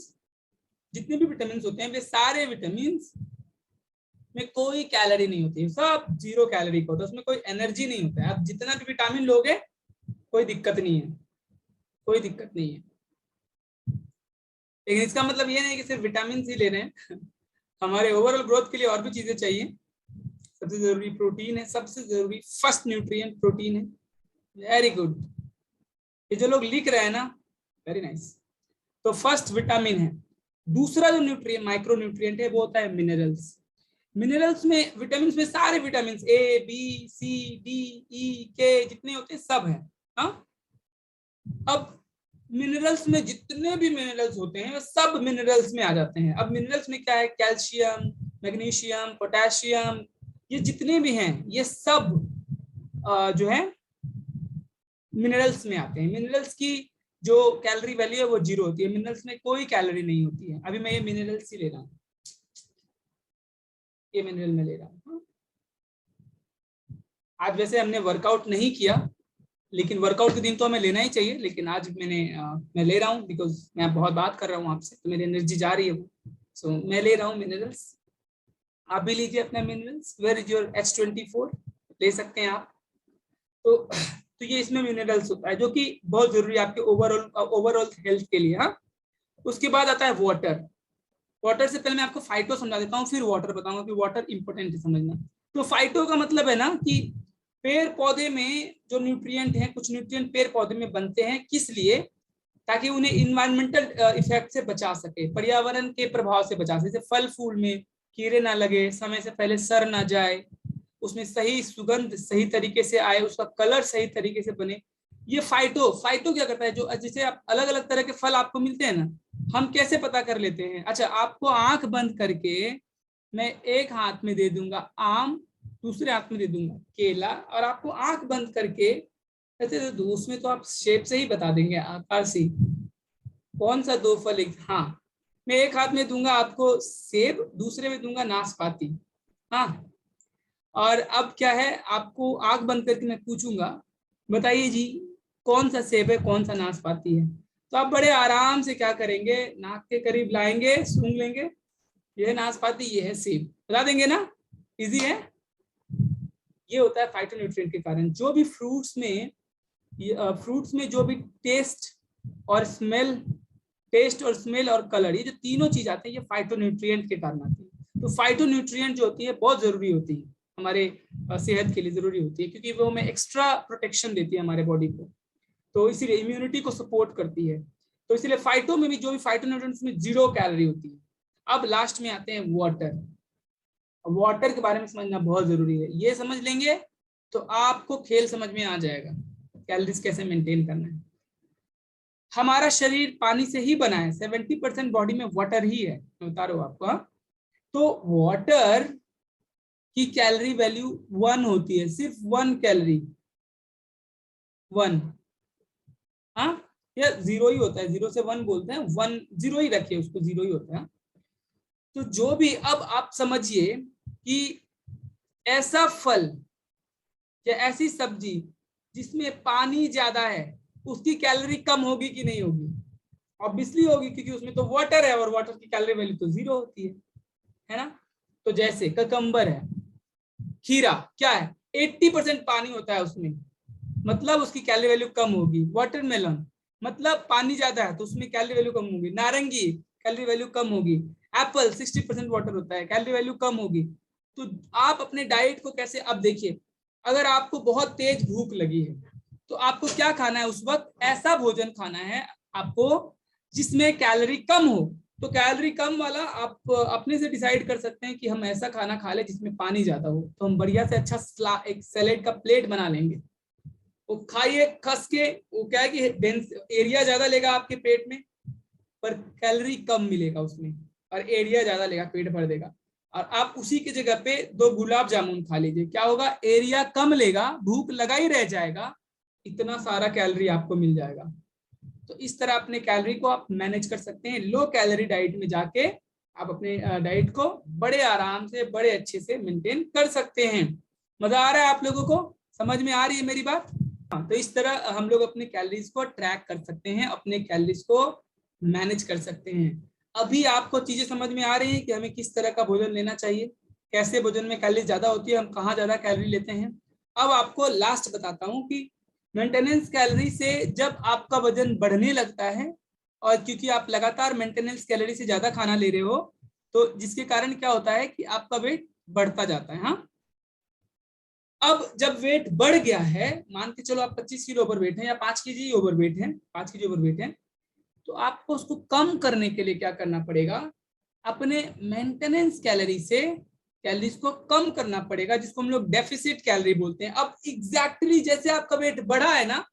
जितने भी विटामिन होते हैं वे सारे विटामिन में कोई कैलोरी नहीं होती है, सब 0 कैलोरी का होता है, उसमें कोई एनर्जी नहीं होता है। आप जितना भी विटामिन लोगे कोई दिक्कत नहीं है, कोई दिक्कत नहीं है। लेकिन इसका मतलब ये नहीं कि सिर्फ विटामिन ही ले रहे हैं, हमारे ओवरऑल ग्रोथ के लिए और भी चीजें चाहिए। सबसे जरूरी प्रोटीन है, सबसे जरूरी फर्स्ट न्यूट्रिएंट प्रोटीन है। वेरी गुड, ये जो लोग लिख रहे हैं ना, वेरी नाइस। तो फर्स्ट विटामिन है। दूसरा जो न्यूट्रिएंट माइक्रो न्यूट्रिएंट है वो होता है मिनरल्स। मिनरल्स में विटामिन में सारे vitamin A B C D E के जितने होते हैं सब है। हाँ, अब मिनरल्स में जितने भी मिनरल्स होते हैं सब मिनरल्स में आ जाते हैं। अब मिनरल्स में क्या है, कैल्शियम, मैग्नीशियम, पोटेशियम, ये जितने भी हैं ये सब जो है मिनरल्स में आते हैं। मिनरल्स की जो कैलोरी वैल्यू है वो 0 होती है, मिनरल्स में कोई कैलोरी नहीं होती है। अभी मैं ये मिनरल्स ही ले रहा हूँ, ये मिनरल में ले रहा हूँ। आज वैसे हमने वर्कआउट नहीं किया, लेकिन वर्कआउट के दिन तो हमें लेना ही चाहिए, लेकिन आज मैं ले रहा हूँ बिकॉज मैं बहुत बात कर रहा हूँ आपसे, तो मेरी एनर्जी जा रही है वो। सो मैं ले रहा हूँ मिनरल्स। आप भी लीजिए अपना minerals. Where is your H24, ले सकते हैं आप। तो ये इसमें मिनरल्स होता है जो कि बहुत जरूरी है आपके ओवरऑल हेल्थ के लिए। हाँ, उसके बाद आता है वाटर। वाटर से पहले मैं आपको फाइटो समझा देता हूँ, फिर वाटर बताऊंगा कि वाटर इंपॉर्टेंट है समझना। तो फाइटो का मतलब है ना कि पेड़ पौधे में जो न्यूट्रिएंट हैं, कुछ न्यूट्रिएंट पेड़ पौधे में बनते हैं, किस लिए, ताकि उन्हें इन्वायरमेंटल इफेक्ट से बचा सके, पर्यावरण के प्रभाव से बचा सके। जैसे फल फूल में कीड़े ना लगे, समय से पहले सड़ ना जाए, उसमें सही सुगंध सही तरीके से आए, उसका कलर सही तरीके से बने। ये फाइटो क्या करता है, जो जैसे आप अलग अलग तरह के फल आपको मिलते हैं ना, हम कैसे पता कर लेते हैं। अच्छा, आपको आंख बंद करके मैं एक हाथ में दे दूंगा आम, दूसरे हाथ में दे दूंगा केला, और आपको आंख बंद करके ऐसे तो उसमें तो आप शेप से ही बता देंगे, आकार से कौन सा दो फल एक। हाँ, मैं एक हाथ में दूंगा आपको सेब, दूसरे में दूंगा नाशपाती। हाँ, और अब क्या है, आपको आंख बंद करके मैं पूछूंगा बताइए जी कौन सा सेब है, कौन सा नाशपाती है। तो आप बड़े आराम से क्या करेंगे, नाक के करीब लाएंगे, सूंघ लेंगे, ये है नाशपाती, ये है सेब, बता देंगे ना, इजी है। ये होता है फाइटोन्यूट्रिएंट के कारण। जो भी फ्रूट्स में जो भी टेस्ट और स्मेल और कलर, ये जो तीनों चीज आते हैं ये फाइटोन्यूट्रिएंट के कारण आती है। तो फाइटोन्यूट्रिएंट जो होती है बहुत जरूरी होती है हमारे सेहत के लिए, जरूरी होती है क्योंकि वो हमें एक्स्ट्रा प्रोटेक्शन देती है हमारे बॉडी को, तो इसीलिए इम्यूनिटी को सपोर्ट करती है। तो इसलिए फाइटो में भी जो भी फाइटोन्यूट्रिएंट्स में 0 कैलोरी होती है। अब लास्ट में आते हैं वाटर। वाटर के बारे में समझना बहुत जरूरी है, ये समझ लेंगे तो आपको खेल समझ में आ जाएगा, कैलोरीज कैसे मेंटेन करना है। हमारा शरीर पानी से ही बना है, 70% बॉडी में वाटर ही है, मैं बता रहा हूं आपको। तो वाटर की कैलोरी वैल्यू 1 होती है, सिर्फ 1 कैलोरी, 1। हाँ, या 0 ही होता है, 0 से 1 बोलते हैं, 1 0 ही रखिए उसको, 0 ही होता है। तो जो भी, अब आप समझिए कि ऐसा फल या ऐसी सब्जी जिसमें पानी ज्यादा है, उसकी कैलोरी कम होगी कि नहीं होगी? ऑब्वियसली होगी, क्योंकि उसमें तो वाटर है और वाटर की कैलोरी वैल्यू तो 0 होती है ना। तो जैसे ककम्बर है, खीरा क्या है, 80% पानी होता है उसमें, मतलब उसकी कैलोरी वैल्यू कम होगी। वाटरमेलन मतलब पानी ज्यादा है तो उसमें कैलोरी वैल्यू कम होगी। नारंगी कैलोरी वैल्यू कम होगी। एप्पल 60% वाटर होता है, कैलोरी वैल्यू कम होगी। तो आप अपने डाइट को कैसे, अब देखिए, अगर आपको बहुत तेज भूख लगी है तो आपको क्या खाना है उस वक्त, ऐसा भोजन खाना है आपको जिसमें कैलोरी कम हो। तो कैलोरी कम वाला आप अपने से डिसाइड कर सकते हैं कि हम ऐसा खाना खा ले जिसमें पानी ज्यादा हो, तो हम बढ़िया से अच्छा एक सैलेड का प्लेट बना लेंगे, वो खाइए कस के। वो क्या है कि एरिया ज्यादा लेगा आपके पेट में पर कैलोरी कम मिलेगा उसमें, और एरिया ज्यादा लेगा, पेट भर देगा। और आप उसी की जगह पे 2 गुलाब जामुन खा लीजिए, क्या होगा, एरिया कम लेगा, भूख लगा ही रह जाएगा, इतना सारा कैलोरी आपको मिल जाएगा। तो इस तरह अपने कैलोरी को आप मैनेज कर सकते हैं। लो कैलोरी डाइट में जाके आप अपने डाइट को बड़े आराम से, बड़े अच्छे से मेंटेन कर सकते हैं। मजा आ रहा है आप लोगों को, समझ में आ रही है मेरी बात? हाँ, तो इस तरह हम लोग अपने कैलोरीज को ट्रैक कर सकते हैं, अपने कैलोरीज को मैनेज कर सकते हैं। अभी आपको चीजें समझ में आ रही हैं कि हमें किस तरह का भोजन लेना चाहिए? कैसे भोजन में कैलोरी ज्यादा होती है, हम कहाँ ज्यादा कैलोरी लेते हैं। अब आपको लास्ट बताता हूँ कि मेंटेनेंस कैलोरी से जब आपका वजन बढ़ने लगता है, और क्योंकि आप लगातार मेंटेनेंस कैलोरी से ज्यादा खाना ले रहे हो, तो जिसके कारण क्या होता है कि आपका वेट बढ़ता जाता है। हाँ, अब जब वेट बढ़ गया है, मान के चलो आप 25 किलो ओवरवेट है या 5 केजी ओवरवेट है, 5 केजी ओवरवेट है, तो आपको उसको कम करने के लिए क्या करना पड़ेगा, अपने मेंटेनेंस कैलोरी से कैलोरीज को कम करना पड़ेगा, जिसको हम लोग डेफिसिट कैलोरी बोलते हैं। अब एग्जैक्टली जैसे आपका वेट बढ़ा है ना,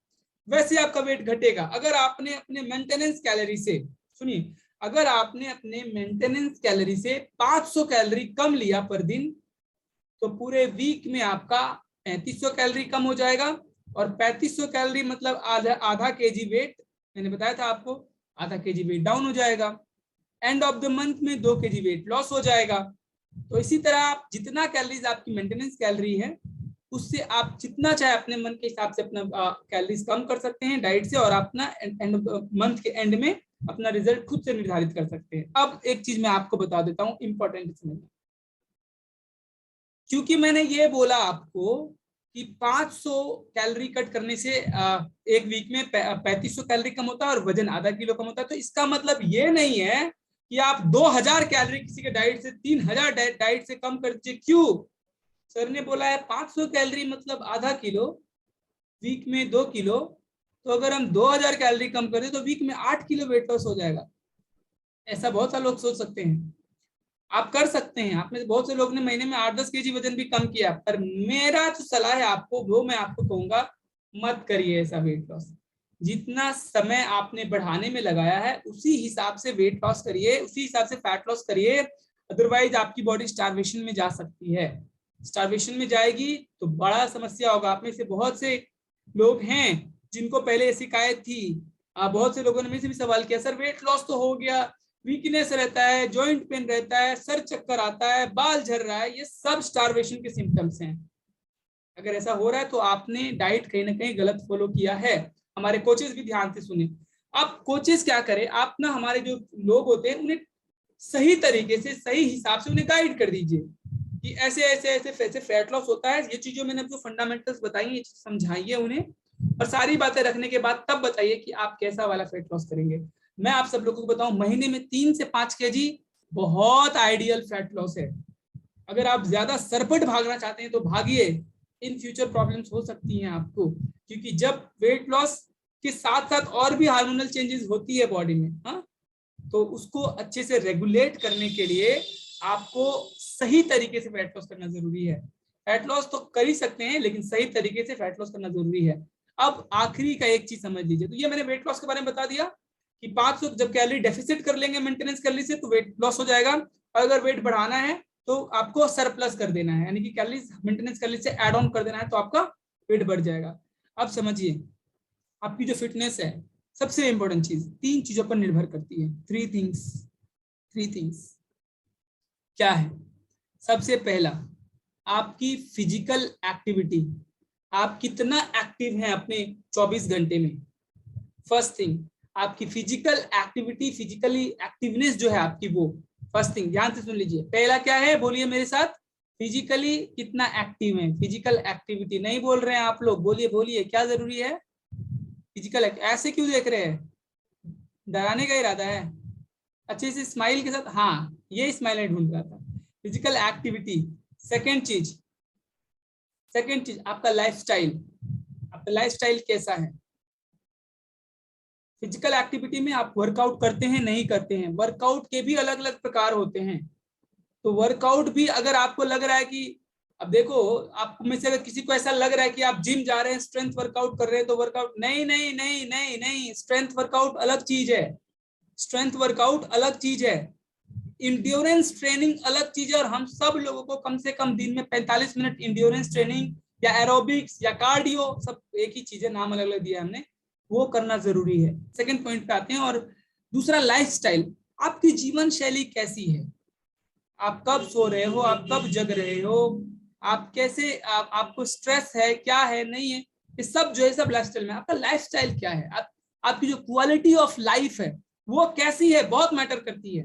वैसे आपका वेट घटेगा। अगर आपने अपने मेंटेनेंस कैलोरी से, सुनिए, अगर आपने अपने मेंटेनेंस कैलोरी से 500 कैलोरी कम लिया पर दिन, तो पूरे वीक में आपका 3500 कैलोरी कम हो जाएगा। और 3500 कैलोरी मतलब आधा केजी वेट, मैंने बताया था आपको, आधा केजी वेट डाउन हो जाएगा। एंड ऑफ द मंथ में 2 केजी वेट लॉस हो जाएगा। तो इसी तरह आप जितना कैलोरीज आपकी मेंटेनेंस कैलोरी है, उससे आप जितना चाहे अपने मन के हिसाब से अपना कैलोरीज कम कर सकते हैं डाइट से, और अपना एंड ऑफ मंथ के एंड में अपना रिजल्ट खुद से निर्धारित कर सकते हैं। अब एक चीज मैं आपको बता देता हूँ इंपॉर्टेंट समझना, क्योंकि मैंने ये बोला आपको कि 500 कैलोरी कट करने से एक वीक में 3500 कैलोरी कम होता है और वजन आधा किलो कम होता है, तो इसका मतलब ये नहीं है कि आप 2000 कैलोरी किसी के डाइट से 3000 डाइट से कम कर दीजिए। क्यों? सर ने बोला है 500 कैलोरी मतलब आधा किलो, वीक में 2 किलो, तो अगर हम 2000 कैलोरी कम कर दें तो वीक में 8 किलो वेट लॉस हो जाएगा। ऐसा बहुत सारे लोग सोच सकते हैं, आप कर सकते हैं। आप में से बहुत से लोग ने महीने में 8-10 केजी वजन भी कम किया, पर मेरा जो सलाह है आपको, वो मैं आपको कहूंगा, मत करिए ऐसा वेट लॉस। जितना समय आपने बढ़ाने में लगाया है उसी हिसाब से वेट लॉस करिए, उसी हिसाब से फैट लॉस करिए। अदरवाइज आपकी बॉडी स्टार्वेशन में जा सकती है। स्टार्वेशन में जाएगी तो बड़ा समस्या होगा। आप में से बहुत से लोग हैं जिनको पहले शिकायत थी, बहुत से लोगों ने मुझसे भी सवाल किया, सर वेट लॉस तो हो गया, वीकनेस रहता है, जॉइंट पेन रहता है, सर चक्कर आता है, बाल झड़ रहा है, ये सब स्टार्वेशन के सिम्टम्स हैं। अगर ऐसा हो रहा है तो आपने डाइट कहीं ना कहीं गलत फॉलो किया है। हमारे कोचेस भी ध्यान से सुने। अब कोचेस क्या करें, आप ना हमारे जो लोग होते हैं उन्हें सही तरीके से, सही हिसाब से उन्हें गाइड कर दीजिए कि ऐसे ऐसे ऐसे ऐसे फैट लॉस होता है। ये चीजों मैंने आपको फंडामेंटल्स बताई, ये समझाइए उन्हें, और सारी बातें रखने के बाद तब बताइए कि आप कैसा वाला फैट लॉस करेंगे। मैं आप सब लोगों को बताऊं, महीने में 3 से 5 केजी बहुत आइडियल फैट लॉस है। अगर आप ज्यादा सरपट भागना चाहते हैं तो भागिए, इन फ्यूचर प्रॉब्लम्स हो सकती हैं आपको, क्योंकि जब वेट लॉस के साथ साथ और भी हार्मोनल चेंजेस होती है बॉडी में, हाँ, तो उसको अच्छे से रेगुलेट करने के लिए आपको सही तरीके से फैट लॉस करना जरूरी है। फैट लॉस तो कर ही सकते हैं, लेकिन सही तरीके से फैट लॉस करना जरूरी है। अब आखिरी का एक चीज समझ लीजिए, तो ये मैंने वेट लॉस के बारे में बता दिया कि 500 जब कैलोरी डेफिसिट कर लेंगे मेंटेनेंस कैलोरी से तो वेट लॉस हो जाएगा। और अगर वेट बढ़ाना है तो आपको सरप्लस कर देना है, यानी कि कैलोरीज मेंटेनेंस कैलोरी से ऐड ऑन कर देना है, तो आपका वेट बढ़ जाएगा। अब समझिए, आपकी जो फिटनेस है, सबसे इंपॉर्टेंट चीज 3 चीजों पर निर्भर करती है। 3 थिंग्स क्या है? सबसे पहला, आपकी फिजिकल एक्टिविटी, आप कितना एक्टिव हैं अपने 24 घंटे में। फर्स्ट थिंग, आपकी फिजिकल एक्टिविटी, फिजिकली एक्टिवनेस जो है आपकी, वो फर्स्ट थिंग। ध्यान से सुन लीजिए, पहला क्या है, बोलिए मेरे साथ, फिजिकली कितना एक्टिव है। फिजिकल एक्टिविटी नहीं बोल रहे हैं आप लोग, बोलिए बोलिए, क्या जरूरी है? फिजिकल। ऐसे क्यों देख रहे हैं, डराने का इरादा है? अच्छे से स्माइल के साथ, हाँ, ये स्माइल ढूंढ रहा था। Physical activity. सेकेंड चीज आपका लाइफस्टाइल। आपका लाइफस्टाइल कैसा है? फिजिकल एक्टिविटी में आप वर्कआउट करते हैं, नहीं करते हैं? वर्कआउट के भी अलग अलग प्रकार होते हैं। तो वर्कआउट भी अगर आपको लग रहा है कि, अब देखो, आप में से अगर किसी को ऐसा लग रहा है कि आप जिम जा रहे हैं, स्ट्रेंथ वर्कआउट कर रहे हैं, तो वर्कआउट नहीं नहीं नहीं नहीं नहीं, स्ट्रेंथ वर्कआउट अलग चीज है। स्ट्रेंथ वर्कआउट अलग चीज है, इंड्योरेंस ट्रेनिंग अलग चीज है। और हम सब लोगों को कम से कम दिन में 45 मिनट इंड्योरेंस ट्रेनिंग या एरोबिक्स या कार्डियो, सब एक ही चीज है, नाम अलग अलग दिया हमने, वो करना जरूरी है। सेकंड पॉइंट पे आते हैं। और दूसरा, लाइफस्टाइल। आपकी जीवन शैली कैसी है? आप कब सो रहे हो, आप कब जग रहे हो, आप कैसे, आपको स्ट्रेस है, क्या है, नहीं है, ये सब जो है सब लाइफस्टाइल में। आपका लाइफस्टाइल क्या है, आपकी जो क्वालिटी ऑफ लाइफ है वो कैसी है, बहुत मैटर करती है।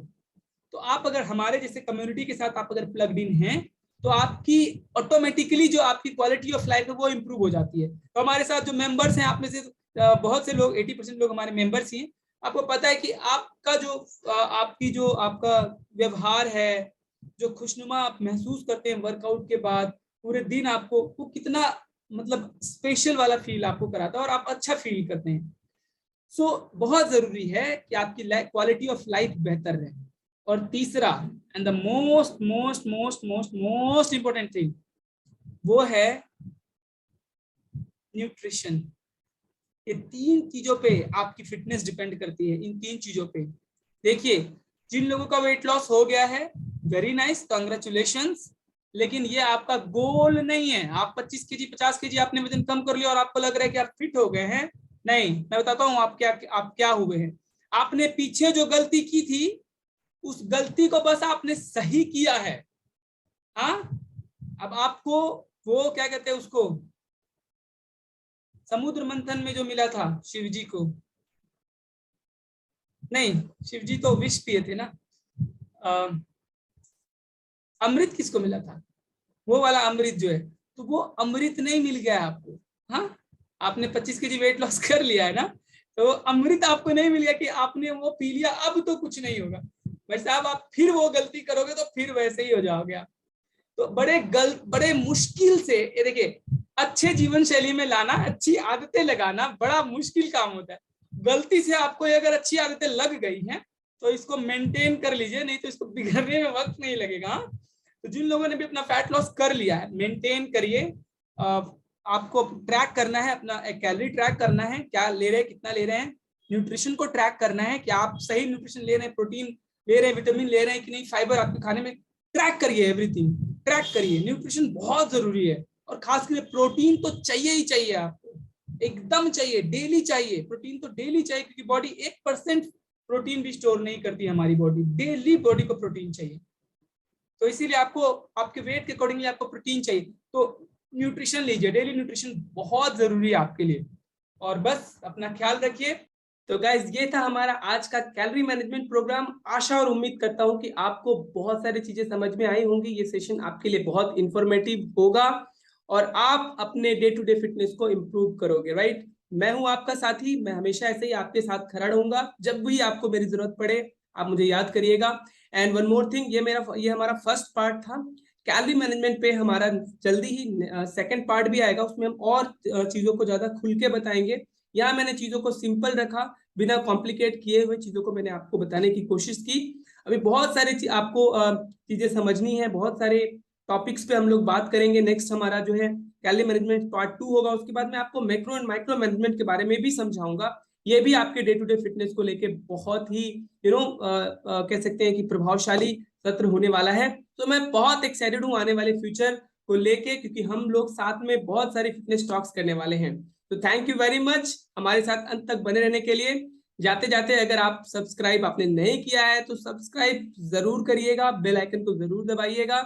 तो आप अगर हमारे जैसे कम्युनिटी के साथ आप अगर प्लग्ड इन हैं, तो आपकी ऑटोमेटिकली जो आपकी क्वालिटी ऑफ लाइफ है वो इंप्रूव हो जाती है। तो हमारे साथ जो मेंबर्स हैं, आप में से बहुत से लोग 80% लोग हमारे मेंबर्स ही हैं। आपको पता है कि आपका जो आपकी जो आपका व्यवहार है, जो खुशनुमा आप महसूस करते हैं वर्कआउट के बाद, पूरे दिन आपको वो कितना मतलब स्पेशल वाला फील आपको कराता है और आप अच्छा फील करते हैं। सो बहुत जरूरी है कि आपकी क्वालिटी ऑफ लाइफ बेहतर रहे। और तीसरा and the most most most most most important thing वो है न्यूट्रिशन। ये 3 चीजों पे आपकी फिटनेस डिपेंड करती है, इन 3 चीजों पे। देखिए, जिन लोगों का वेट लॉस हो गया है, वेरी नाइस, कांग्रेचुलेशंस, लेकिन ये आपका गोल नहीं है। आप 25 केजी 50 केजी आपने वजन कम कर लिया और आपको लग रहा है कि आप फिट हो गए हैं। नहीं, मैं बताता हूँ आप क्या हुए हैं। आपने पीछे जो गलती की थी, उस गलती को बस आपने सही किया है। हाँ, अब आपको वो क्या कहते हैं उसको, समुद्र मंथन में जो मिला था शिव जी को, नहीं, शिव जी तो विष पिए थे ना, अमृत किसको मिला था, वो वाला अमृत जो है, तो वो अमृत नहीं मिल गया आपको। हाँ, आपने 25 केजी वेट लॉस कर लिया है ना, तो अमृत आपको नहीं मिल गया कि आपने वो पी लिया अब तो कुछ नहीं होगा। भाई साहब, आप फिर वो गलती करोगे तो फिर वैसे ही हो जाओगे आप। तो बड़े मुश्किल से, ये देखिए, अच्छे जीवन शैली में लाना, अच्छी आदतें लगाना बड़ा मुश्किल काम होता है। गलती से आपको अगर अच्छी आदतें लग गई हैं तो इसको मेंटेन कर लीजिए, नहीं तो इसको बिगड़ने में वक्त नहीं लगेगा। तो जिन लोगों ने भी अपना फैट लॉस कर लिया है, मेंटेन करिए। आपको ट्रैक करना है, अपना कैलोरी ट्रैक करना है, क्या ले रहे हैं, कितना ले रहे हैं। न्यूट्रिशन को ट्रैक करना है कि आप सही न्यूट्रिशन ले रहे हैं, प्रोटीन ले रहे हैं, विटामिन ले रहे हैं कि नहीं, फाइबर आपके खाने में। ट्रैक करिए, एवरीथिंग ट्रैक करिए। न्यूट्रिशन बहुत जरूरी है, और खास करके प्रोटीन तो चाहिए ही चाहिए आपको, एकदम चाहिए, डेली चाहिए। प्रोटीन तो डेली चाहिए, क्योंकि बॉडी 1% प्रोटीन भी स्टोर नहीं करती है हमारी बॉडी। डेली बॉडी को प्रोटीन चाहिए, तो इसीलिए आपको आपके वेट के अकॉर्डिंगली आपको प्रोटीन चाहिए। तो न्यूट्रिशन लीजिए, डेली न्यूट्रिशन बहुत जरूरी है आपके लिए। और बस अपना ख्याल रखिए। तो गाइज, ये था हमारा आज का कैलोरी मैनेजमेंट प्रोग्राम। आशा और उम्मीद करता हूं कि आपको बहुत सारी चीजें समझ में आई होंगी। ये सेशन आपके लिए बहुत इंफॉर्मेटिव होगा और आप अपने डे टू डे फिटनेस को इंप्रूव करोगे, राइट। मैं हूं आपका साथी, मैं हमेशा ऐसे ही आपके साथ खड़ा रहूंगा। जब भी आपको मेरी जरूरत पड़े आप मुझे याद करिएगा। एंड वन मोर थिंग, ये हमारा फर्स्ट पार्ट था। कैलोरी मैनेजमेंट पे हमारा जल्दी ही सेकंड पार्ट भी आएगा, उसमें हम और चीजों को ज्यादा खुल के बताएंगे। यहाँ मैंने चीजों को सिंपल रखा, बिना कॉम्प्लिकेट किए हुए चीजों को मैंने आपको बताने की कोशिश की। अभी बहुत सारी आपको चीजें समझनी है, बहुत सारे टॉपिक्स पे हम लोग बात करेंगे। नेक्स्ट हमारा जो है कैलोरी मैनेजमेंट पार्ट 2 होगा। उसके बाद मैं आपको मैक्रो एंड माइक्रो मैनेजमेंट के बारे में भी समझाऊंगा। ये भी आपके डे टू डे फिटनेस को लेके बहुत ही कह सकते हैं कि प्रभावशाली सत्र होने वाला है। तो मैं बहुत एक्साइटेड हूँ आने वाले फ्यूचर को लेके, क्योंकि हम लोग साथ में बहुत सारी फिटनेस टॉक्स करने वाले हैं। तो थैंक यू वेरी मच हमारे साथ अंत तक बने रहने के लिए। जाते जाते अगर आप सब्सक्राइब आपने नहीं किया है तो सब्सक्राइब जरूर करिएगा, बेल आइकन को जरूर दबाइएगा,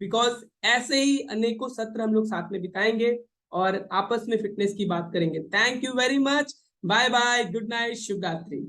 बिकॉज ऐसे ही अनेकों सत्र हम लोग साथ में बिताएंगे और आपस में फिटनेस की बात करेंगे। Thank you very much, bye bye, good night, शुभ रात्रि।